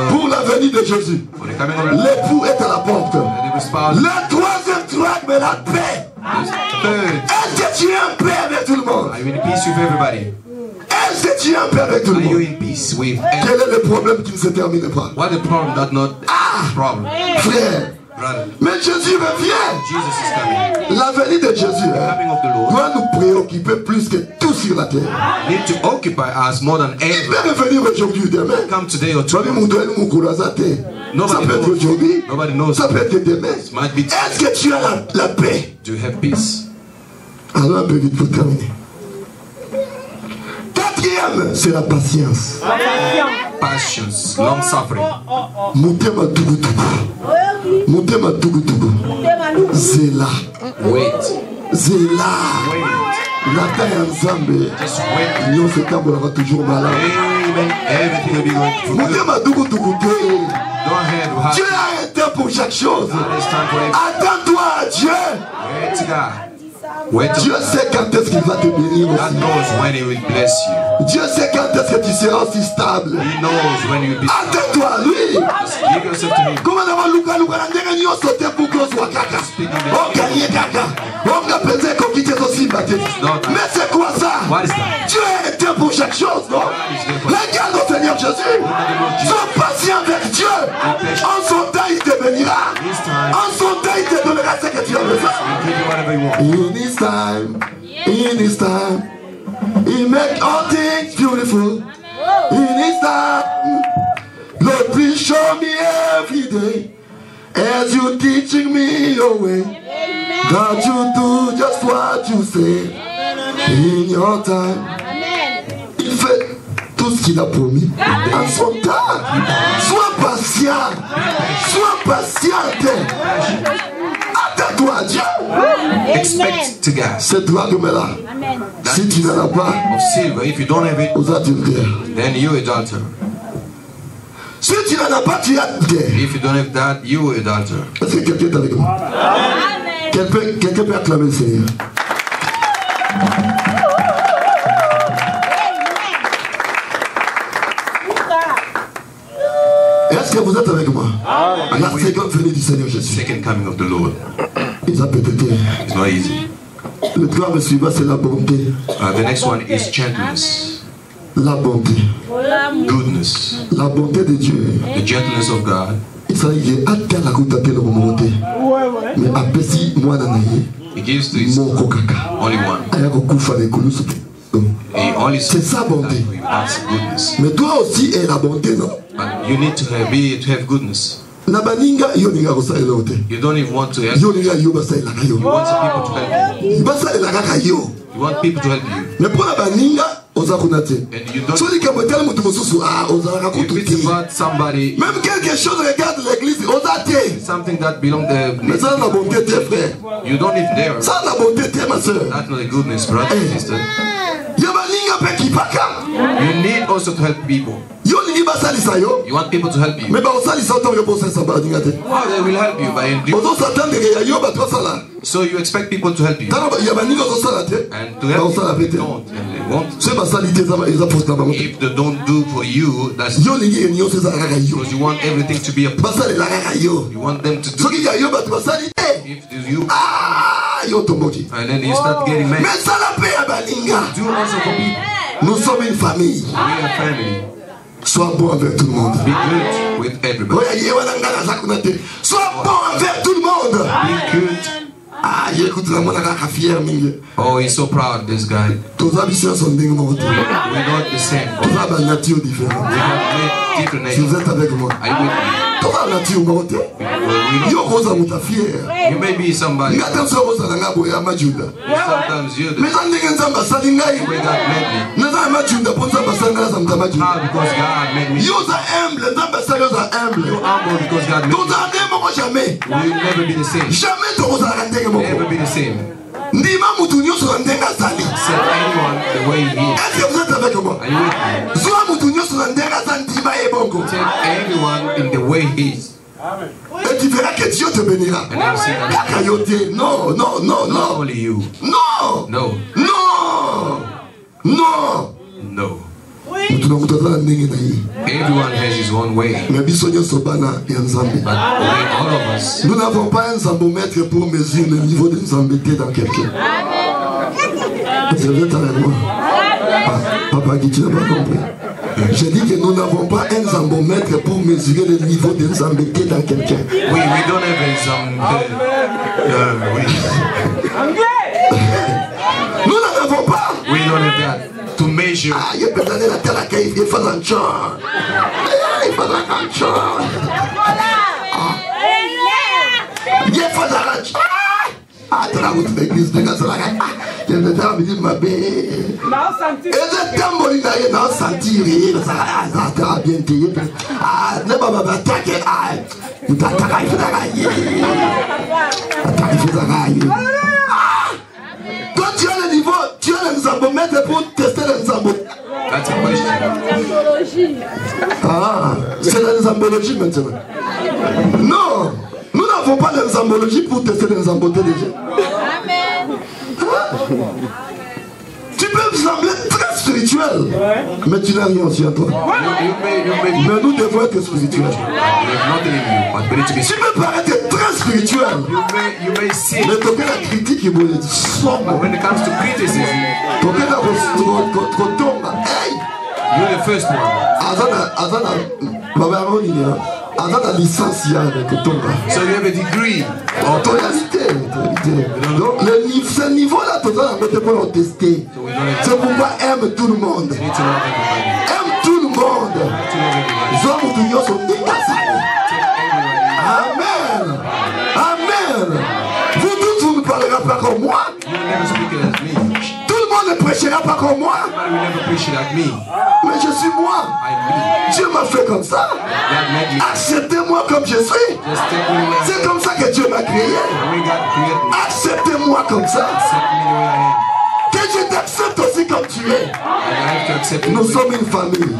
Pour la venue de Jésus, l'époux est à la porte. Le troisième drachme est la paix. Est-ce que tu es en paix avec tout le monde? Est-ce que tu es en paix avec tout le monde? Quel est le problème qui ne se termine pas? Frère, mais Jésus revient. La venue de Jésus doit nous préoccuper plus que tout sur la terre. Il peut revenir aujourd'hui, demain. Ça peut être aujourd'hui, ça peut être demain. Est-ce que tu as la paix? Alors un peu vite pour terminer. Quatrième, c'est la patience. Patience, long suffering. Mutema tugutugu. Mutema tugutugu. Zela. Wait. Zela. Nata ya Nzambe. Nyo se tambola toujours malade. Everything will be going to Mutema tugutugu. Dieu a un temps pour chaque chose. Attends-toi à Dieu. Wait to God. Dieu sait quand est-ce qu'il va te bénir aussi. Dieu sait quand est-ce que tu seras aussi stable. Attends-toi à lui. Comment on Luka n'andenge nyo sauter pour qu'on soit caca. On gagne caca. On a pensé qu'on quitte aussi battu. Mais c'est quoi ça? Dieu est un pour chaque chose, non? Regarde au Seigneur Jésus. Sois patient avec Dieu. En son temps il te bénira. En son temps il te donnera ce que tu as besoin. In his time, he make all things beautiful. In his time, Lord, please show me every day as you teaching me your way. God, you do just what you say. In your time, il fait tout ce qu'il a promis en son temps. Sois patient, sois patiente. Attends-toi à Dieu. Expect to God. Cette drachme-là, si tu n'en as pas, of silver, if you don't have it, aux adultères. Then you adulterer. Si tu n'en as pas, tu es adultère. If you don't have that, you adulterer. Est-ce que quelqu'un est avec moi? Quelqu'un peut acclamer le Seigneur. Est-ce que vous êtes avec moi? La seconde venue du Seigneur Jésus. Second coming of the Lord. It's not easy. Le troisième suivant, c'est la bonté. The next one is gentleness. La bonté. Goodness. La bonté de Dieu. The gentleness of God. Il s'agit de hâte la route à telle remontée. Mais après si moi n'en ai, he gives to his only one. C'est sa bonté. Mais toi aussi est la bonté, non? But you need to have goodness. You don't even want to help. You want people to help you. You want people to help you. And you don't. If it's about somebody, même quelque chose regarde l'église, something that belongs to mais ça la bonté tes frères. You don't live there. Ça la bonté tes ma soeur. That's not the goodness, brother and sister. You need also to help people. You want people to help you. Oh, they will help you by so you expect people to help you. And to help you, they don't. And they won't. If they don't do for you, that's because you want everything to be a part. You want them to do. If you and then you start getting mad. Do also for people. Nous sommes une famille. We are family. Sois bon avec tout le monde. Be good with everybody. Sois bon avec tout le monde. Be good. Ah, écoute, la monnaie est fière, mingue. Oh, he's so proud, this guy. Tous habitants sont dingues, mon We're not the same. Tous have une nature différente. We have different natures. Si vous êtes avec moi. Are you with me? Tous have une nature différente. You may be somebody. Sometimes you're the way God made me. How? Because God made me. You're humble because God made me. We will never be the same. Never be the same. Set anyone the way he is. Est-ce que vous êtes avec moi? Are you with me? Take everyone in the way he is. Et tu verras que Dieu te bénira. Non, non, non, non. Only you. Non. No. Non. Non. No. Everyone has his own way. But all of us. Nous n'avons pas un zambomètre pour mesurer le niveau de zambété dans quelqu'un. Vous êtes avec moi? Papa qui tu n'as pas compris. J'ai dit que nous n'avons pas un zambomètre pour mesurer le niveau de zambété dans quelqu'un. We don't have a Nous n'en avons pas. We don't have that to measure. Ah, il y a peut-être la terre à caille, il faut l'enchant. Il faut l'enchant. Il faut l'enchant. Ah, tu as vu l'église de Gazalaga. Il y a des gens qui disent ma belle. Et le temps où il a senti, il a bien payé. Ah, ne va pas attaquer. Ah, il t'a attaqué. Toi, tu as le niveau, tu as le zambomètre pour tester le zambomètre. That's a question. Ah, c'est la zambologie maintenant. Non, nous n'avons pas de zambologie pour tester les zambomètres déjà. Amen. Tu peux sembler très spirituel, mais tu n'as rien sur toi. Mais nous devons être spirituels. Tu peux paraître très spirituel, mais tu as la critique qui vous sombre. When it comes to criticism, you're the first one. So you have a degree. Autorité. Donc ce niveau-là, tu dois le tester. C'est pourquoi aime tout le monde. Aime tout le monde. Amen. Amen. Vous tous, vous ne parlerez pas comme moi. Tout le monde ne prêchera pas comme moi. Mais je suis moi. Dieu m'a fait comme ça. Acceptez-moi comme je suis. C'est comme ça que Dieu m'a créé. Acceptez-moi comme ça. Que je t'accepte aussi comme tu es. Nous sommes une famille.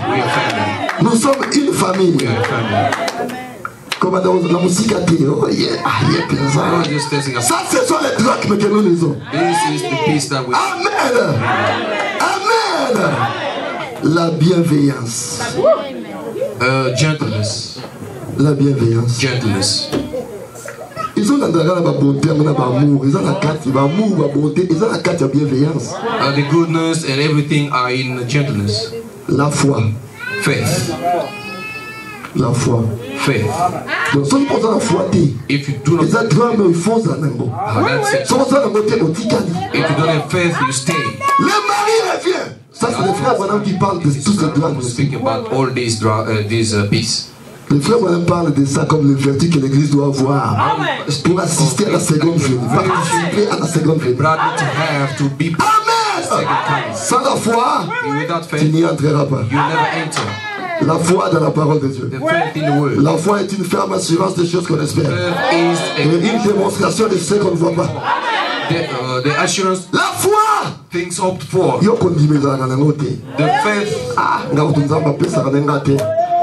Nous sommes une famille. Comme dans la musique à Théo. Ça, ce sont les drachmes que nous les avons. Amen. Amen. La bienveillance. Gentleness. La bienveillance. Gentleness. Ils ont la bonté, l'amour, ils ont la carte, l'amour, la bonté, ils ont la carte de bienveillance. The goodness and everything are in gentleness. La foi. Faith. La foi. Faith. Donc, si vous avez la foi, if you do not have faith, you stay. Le mari revient. Ça, c'est les frères qui parlent de tout ce drame. Speak about all these peace. Les frères parlent de ça comme le vertu que l'église doit avoir pour assister à la seconde venue, participer à la seconde venue. Amen! Sans la foi, tu n'y entreras pas. La foi dans la parole de Dieu. La foi est une ferme assurance des choses qu'on espère. Et une démonstration de ce qu'on ne voit pas. The assurance. La foi. Things hoped for. The faith.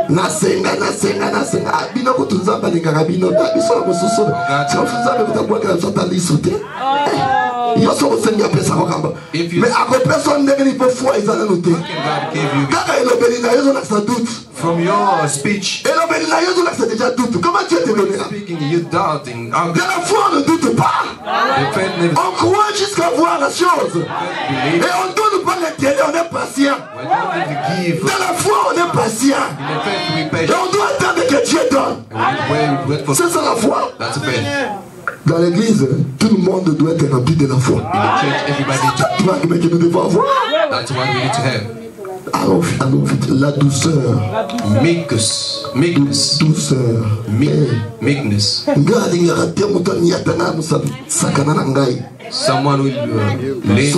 Nasenga bino kutunzamba lingaka bino biso la mosusu tshafuzana kutakwa tsota lisute yo so senga pesa kokamba mais ako personne ndenge ni po foi izana note kaka elobeli na yezo na doute from your speech elobeli na yezo na déjà doute comment tu es donné speaking you doubting de la foi on ne doute pas on croit jusqu'à voir la chose et on ne donne pas l'intérêt on est patient de la foi on est patient et on doit attendre que Dieu donne. C'est ça la foi. Dans l'église, tout le monde doit être rempli de la foi. Mais que nous devons avoir. Allons vite. La douceur. Meekness. Douceur. Meekness. Someone will lay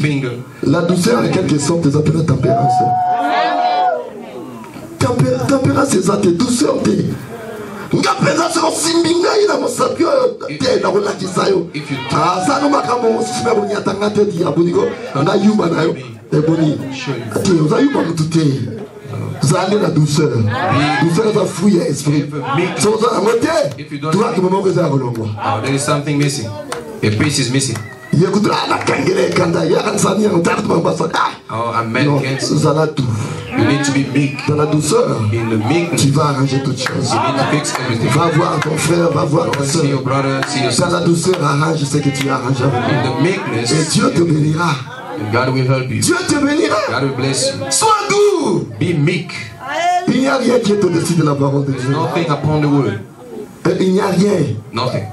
finger. La douceur en quelque sorte est appelée tempérance. Tempérance c'est ça, t'es douceur, t'es. Nga pesa siko simbinga ina mosapio te na kola kisayo. Ah no makamo sisime bonyata ngate di abuniko na yuma nayo. Eboni. Ati uza yuma mutute. Zalez la douceur. Douceur est un fruit à esprit. If you don't, there is something missing. A piece is missing. Oh, a man can't. You need to be meek. Dans la douceur, in the meekness, tu vas arranger toutes choses. You need to fix everything. Va voir ton frère, va voir ta soeur. Dans la douceur, arrange ce que tu arranges. In the meekness, et Dieu te bénira. And God will help you. Dieu te bénira. God will bless you. Sois doux. Be meek. Il n'y a rien qui est au-dessus de la parole de Dieu. Nothing upon the word. Il n'y a rien. Nothing.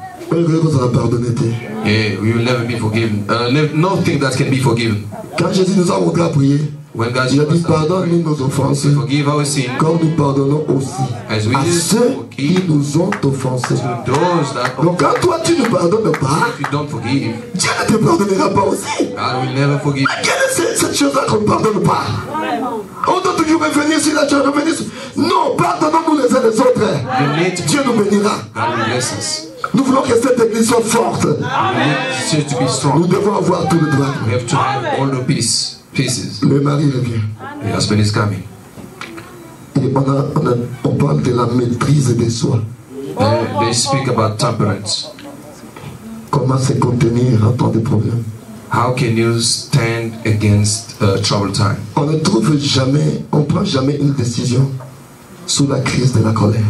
Yeah, we will never be forgiven. Nothing that can be forgiven. Quand Jésus nous a montré à prier, when God il a dit pardonne-nous nos offenses, forgive our sin, comme nous pardonnons aussi à ceux qui nous ont offensés. Donc quand toi tu ne pardonnes pas, if you don't forgive, Dieu ne te pardonnera pas aussi. God will never forgive. Quelle est cette chose-là qu'on ne pardonne pas? On doit toujours revenir sur la chose, revenir sur... Non, pardonnons-nous les uns les autres. Dieu nous bénira. God will bless us. Nous voulons que cette église soit forte. Nous devons avoir tout le droit. We have to have all the pieces. Le mari revient. The husband is coming. Et on parle de la maîtrise de soi. They speak about temperance. Comment se contenir en temps de problème. How can you stand against trouble time? On ne trouve jamais, on ne prend jamais une décision sous la crise de la colère.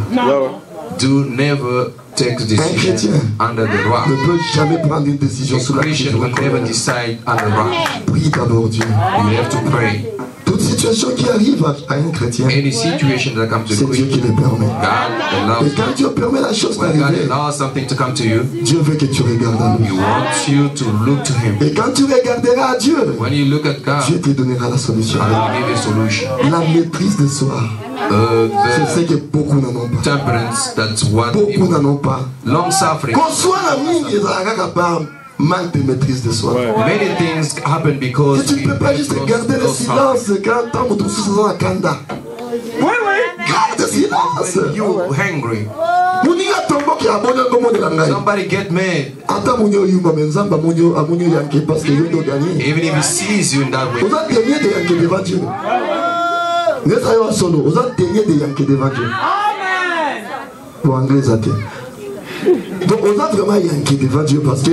Do never take decision under the rock. Ne peut jamais prendre une décision sous la crise de la colère. Never decide under the rock. Prie d'abord Dieu. You have to pray. Toute situation qui arrive à un chrétien, any situation that comes to c'est Dieu qui le permet. God et quand Dieu permet la chose d'arriver, Dieu veut que tu regardes à lui. He wants you to look to him. Et quand tu regarderas à Dieu, when you look at God, Dieu te donnera la solution. God will give you a solution. La maîtrise de soi. C'est ce que beaucoup n'en ont pas. Temperance, that's what beaucoup n'en ont pas. Long suffering. Qu'on soit l'ami, il y a manque de maîtrise de soi. Many things happen because et tu ne peux pas juste garder le silence quand on te sous la kanda. Garde le silence. You hungry. Somebody get mad. Even if he sees you in that way. Donc on a vraiment yanké devant Dieu parce que,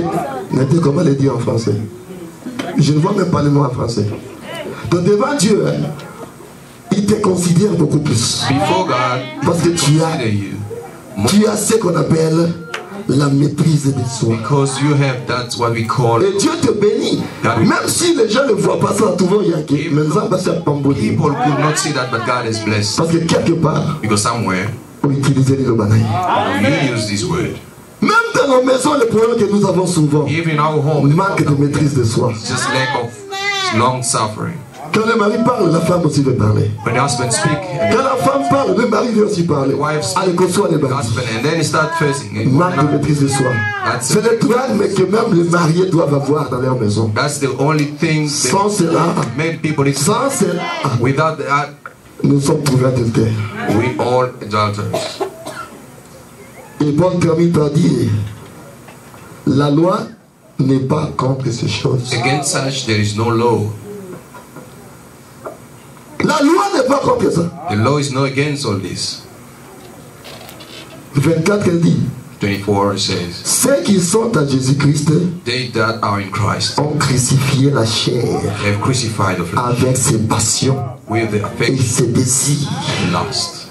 comment le dire en français? Je ne vois même pas le mot en français. Donc devant Dieu, il te considère beaucoup plus. Before God, parce que tu as ce qu'on appelle la maîtrise de soi. Because you have that's what we call. Et Dieu te bénit. Même si les gens ne voient pas ça, tout va yanké. People could not see that, but God is blessed. Parce que quelque part, because somewhere, you use this word. Même dans nos maisons, le problème que nous avons souvent, even our home, manque de maîtrise de soi. Just lack of long suffering. Quand le mari parle, la femme aussi veut parler. When the husband speak, quand la femme parle, le mari veut aussi parler. Allez, qu'on soit les maris. And then he start facing. Manque de maîtrise de soi. C'est le drame que même les mariés doivent avoir dans leur maison. That's the only thing. Sans cela, sans cela, without that, nous sommes trouvés adultères. We all adulterers. Et Paul termine par dire, la loi n'est pas contre ces choses. Against such there is no law. La loi n'est pas contre ça. The law is not against all this. 24 elle dit. 24 says. Ceux qui sont à Jésus-Christ, they that are in Christ, ont crucifié la chair. They have crucified the flesh. Avec ses passions. With the affection. Et ses désirs. And lust.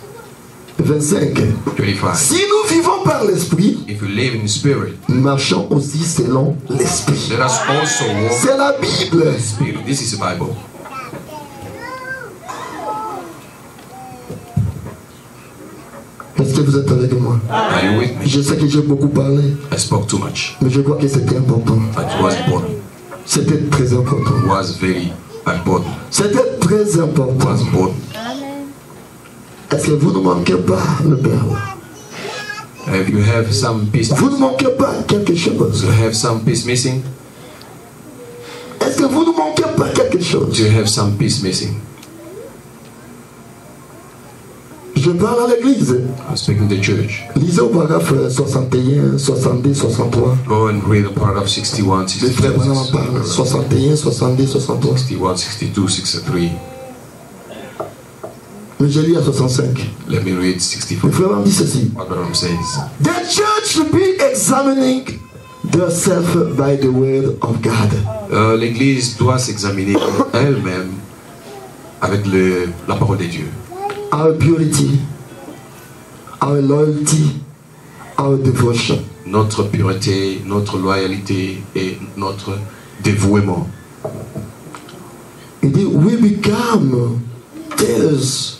25. 25. Si nous vivons par l'esprit, if we live in the spirit, marchons aussi selon l'esprit. Let us also walk. C'est la Bible. This is the Bible. Est-ce que vous êtes avec moi? Are you with me? Je sais que j'ai beaucoup parlé. I spoke too much. Mais je crois que c'était important. It was important. C'était très important. It was very important. C'était très important. It was important. Est-ce que vous ne manquez pas le Père? If you have some piece, vous ne manquez pas quelque chose. You have some piece missing. Est-ce que vous ne manquez pas quelque chose? You have some piece missing. Je parle à l'église. I'm speaking to the church. Lisez au paragraphe 61, 62, 63. Go and read the paragraph 61, 62. Les frères en parlent. 61, 62, 63. 61, 62, 63. Mais j'ai lu à 65. Let me read 64. Le frère dit ceci. What Branham says. The church should be examining herself by the word of God. L'église doit s'examiner elle-même avec la parole de Dieu. Our purity, our loyalty, our devotion. Notre pureté, notre loyauté et notre dévouement. Il dit, we become tares,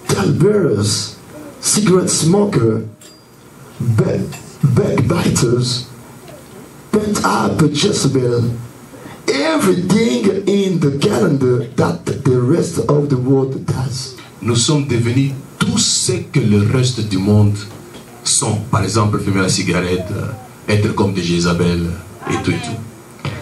talebearers, cigarette smokers, backbiters, pent up Jezebel, everything in the calendar that the rest of the world does. Nous sommes devenus tout ce que le reste du monde sont. Par exemple, fumer la cigarette, être comme des Jézabel et tout et tout.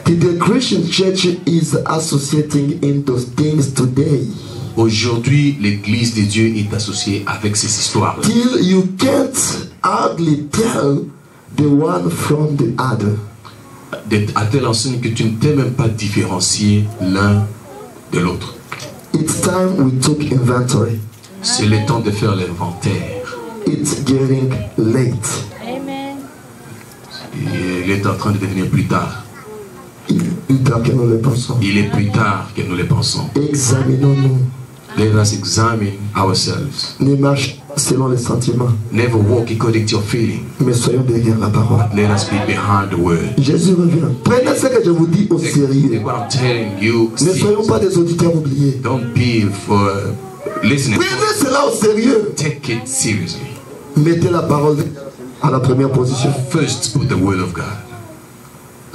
The Christian church is associating in those things today. Aujourd'hui, l'Église de Dieu est associée avec ces histoires. Till you can't hardly tell the one from the other. À telle enseigne que tu ne t'es même pas différencier l'un de l'autre. It's time we took inventory. C'est le temps de faire l'inventaire. It's getting late. Amen. Il est en train de devenir plus tard. Il est plus tard que nous le pensons. Il est plus tard que nous le pensons. Examinons-nous. Let us examine ourselves. Ne marche selon les sentiments. Never walk according to your feeling. Mais soyons derrière la parole. Let us be behind the word. Jésus revient. Prenez ce que je vous dis au sérieux. What I'm telling you, ne soyons pas des auditeurs oubliés. Don't be for listening. Prenez cela au sérieux. Take it seriously. Mettez la parole à la première position. First, put the word of God.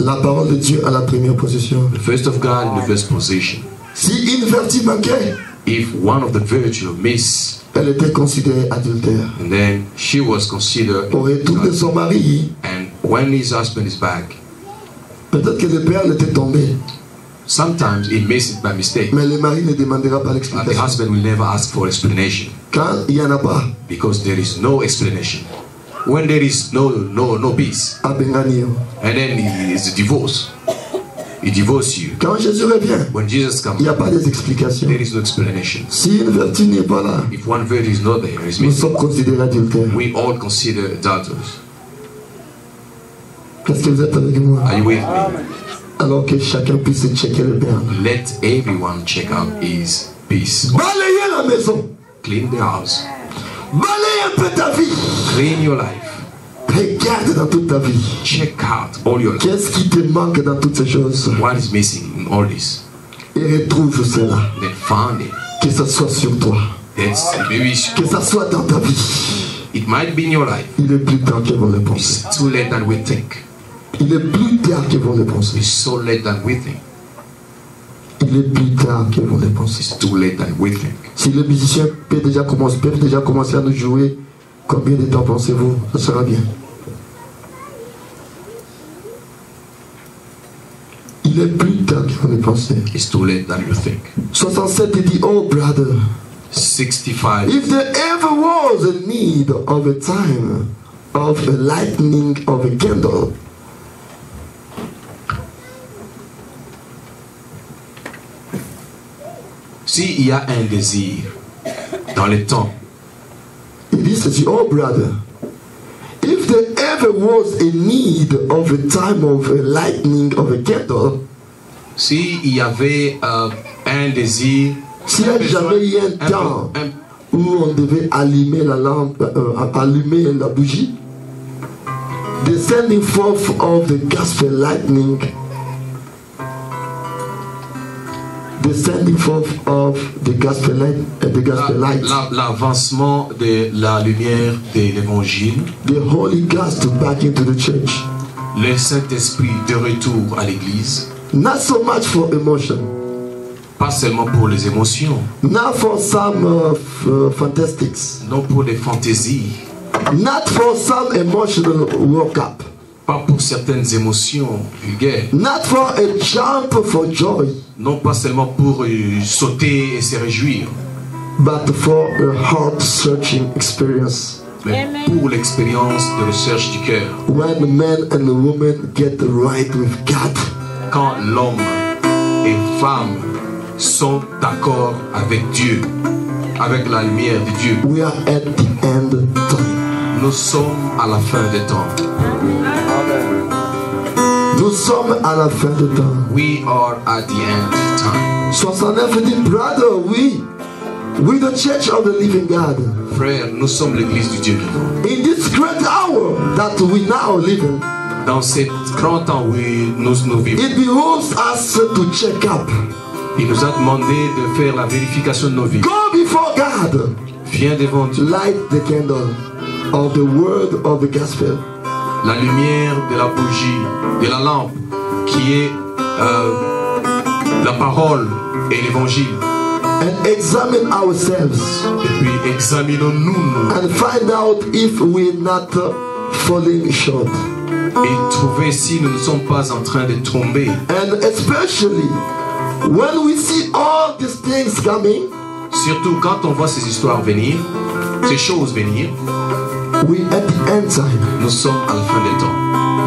La parole de Dieu à la première position. The first of God in the first position. Si une vertu manquait, if one of the virtue miss, elle était considérée adultère. And then she was considered. Au retour de son mari, and when his husband is back, peut-être que le père l'était tombé. Sometimes he missed it by mistake. Mais le mari ne demandera pas l'explication. The husband will never ask for explanation. Quand il y en a pas. Because there is no explanation. When there is no peace. And then he is divorced. He divorces you. Quand Jésus revient, when Jesus comes, il n'y a pas d'explication. There is no explanation. Si une vertu n'est pas là, if one virtue is not there, nous sommes considérés adultères. We all consider adulterers. Est-ce que vous êtes avec moi? Are you with me? Alors que chacun puisse checker le bien. Let everyone check out his peace. Balayez la maison. Clean the house. Balaye un peu ta vie. Clean your life. Regarde dans toute ta vie. Check out all your life. Qu'est-ce qui te manque dans toutes ces choses? What is missing in all this? Et retrouve cela. Then find it. Que ça soit sur toi. Que ça soit dans ta vie. It might be in your life. Il est plus tard que vous le pensez. It's too late than we think. Il est plus tard que vous le pensez. It's so late than we think. Il est plus tard que vous le pensez. It's too late than we think. Si les musiciens peuvent déjà commencer à nous jouer, combien de temps pensez-vous? Ça sera bien. Il est plus tard que vous le pensez. It's too late than you think. 67, il dit, oh brother. 65. If there ever was a need of a time of a lightning of a candle, s'il y a un désir dans le temps, il dit ceci, oh brother, if there ever was a need of a time of a lightning of a candle, s'il y avait un désir, s'il y a jamais eu un temps où on devait allumer la lampe, allumer la bougie, the sending forth of the gospel lightning, the sending forth of the gospel light, l'avancement de la lumière de l'évangile, the Holy Ghost back into the church, le Saint-Esprit de retour à l'église, not so much for emotion, pas seulement pour les émotions, not for some fantastics, non pour les fantaisies, not for some emotional workup, pas pour certaines émotions vulgaires, not for a jump for joy, non pas seulement pour sauter et se réjouir, but for a heart searching experience, mais pour l'expérience de recherche du cœur. When men and women get right with God, quand l'homme et femme sont d'accord avec Dieu, avec la lumière de Dieu. We are at the end time. Nous sommes à la fin des temps. Nous sommes à la fin des temps. We are at the end time. 69 dit, brother, we the church of the living God. Frère, nous sommes l'église du Dieu vivant. In this great hour that we now live in, dans ces 30 ans où nous vivons, it behooves us to check up. Il nous a demandé de faire la vérification de nos vies. Go before God. Viens devant Dieu. Light the candle of the word of the gospel. La lumière de la bougie, de la lampe, qui est la parole et l'évangile. And examine ourselves. Et puis examinons-nous. And find out if we're not falling short. Et trouver si nous ne sommes pas en train de tomber. And especially when we see all these things coming. Surtout quand on voit ces histoires venir, ces choses venir. We at the end time. Nous sommes à la fin des temps.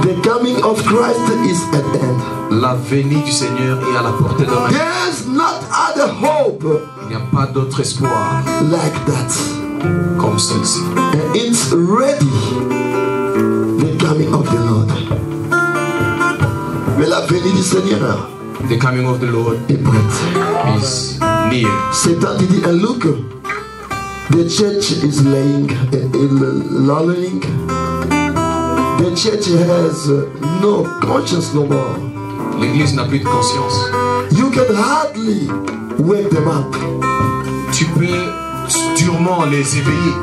The coming of Christ is at the end. La venue du Seigneur est à la portée de main. There's not other hope. Il n'y a pas d'autre espoir like that. Comme celle-ci. And it's ready. The coming of the Lord. Mais la venue du Seigneur. The coming of the Lord est prête. Is near. Satan dit, and look, the church is lolling. The church has no conscience no more. L'église n'a plus de conscience. You can hardly wake them up. Tu peux durement les éveiller.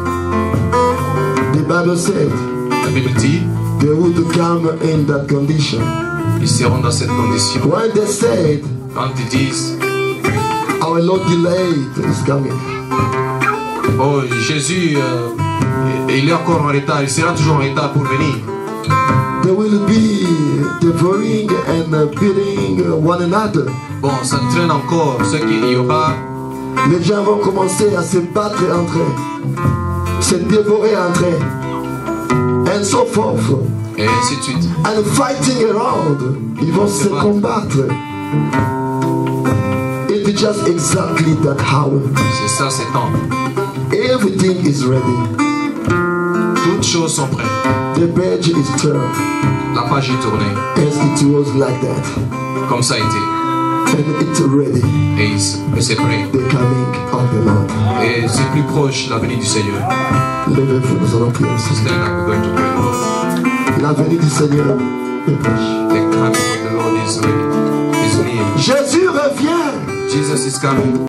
The Bible said, la Bible dit, they would come in that condition. Ils seront dans cette condition. When they said, quand ils disent, our Lord delayed is coming. Oh, Jésus, il est encore en retard, il sera toujours en retard pour venir. They will be devouring and beating one another. Bon, ça traîne encore, ce qu'il y aura. Les gens vont commencer à se battre entre eux, se dévorer entre eux, and so forth. Et ainsi de suite. And fighting around, ils vont se combattre. It's just exactly that hour. C'est ça, c'est temps. Everything is ready. Toutes choses sont prêtes. The page is turned. La page est tournée. As it was like that. Comme ça a été. And it's ready. Et c'est prêt. The coming of the Lord. Et c'est plus proche la venue du Seigneur. Levez-vous, nous allons prier aussi. Stand up, we're going to pray. La venue du Seigneur est proche. The coming of the Lord is ready. Is near. Jésus revient. Jesus is coming.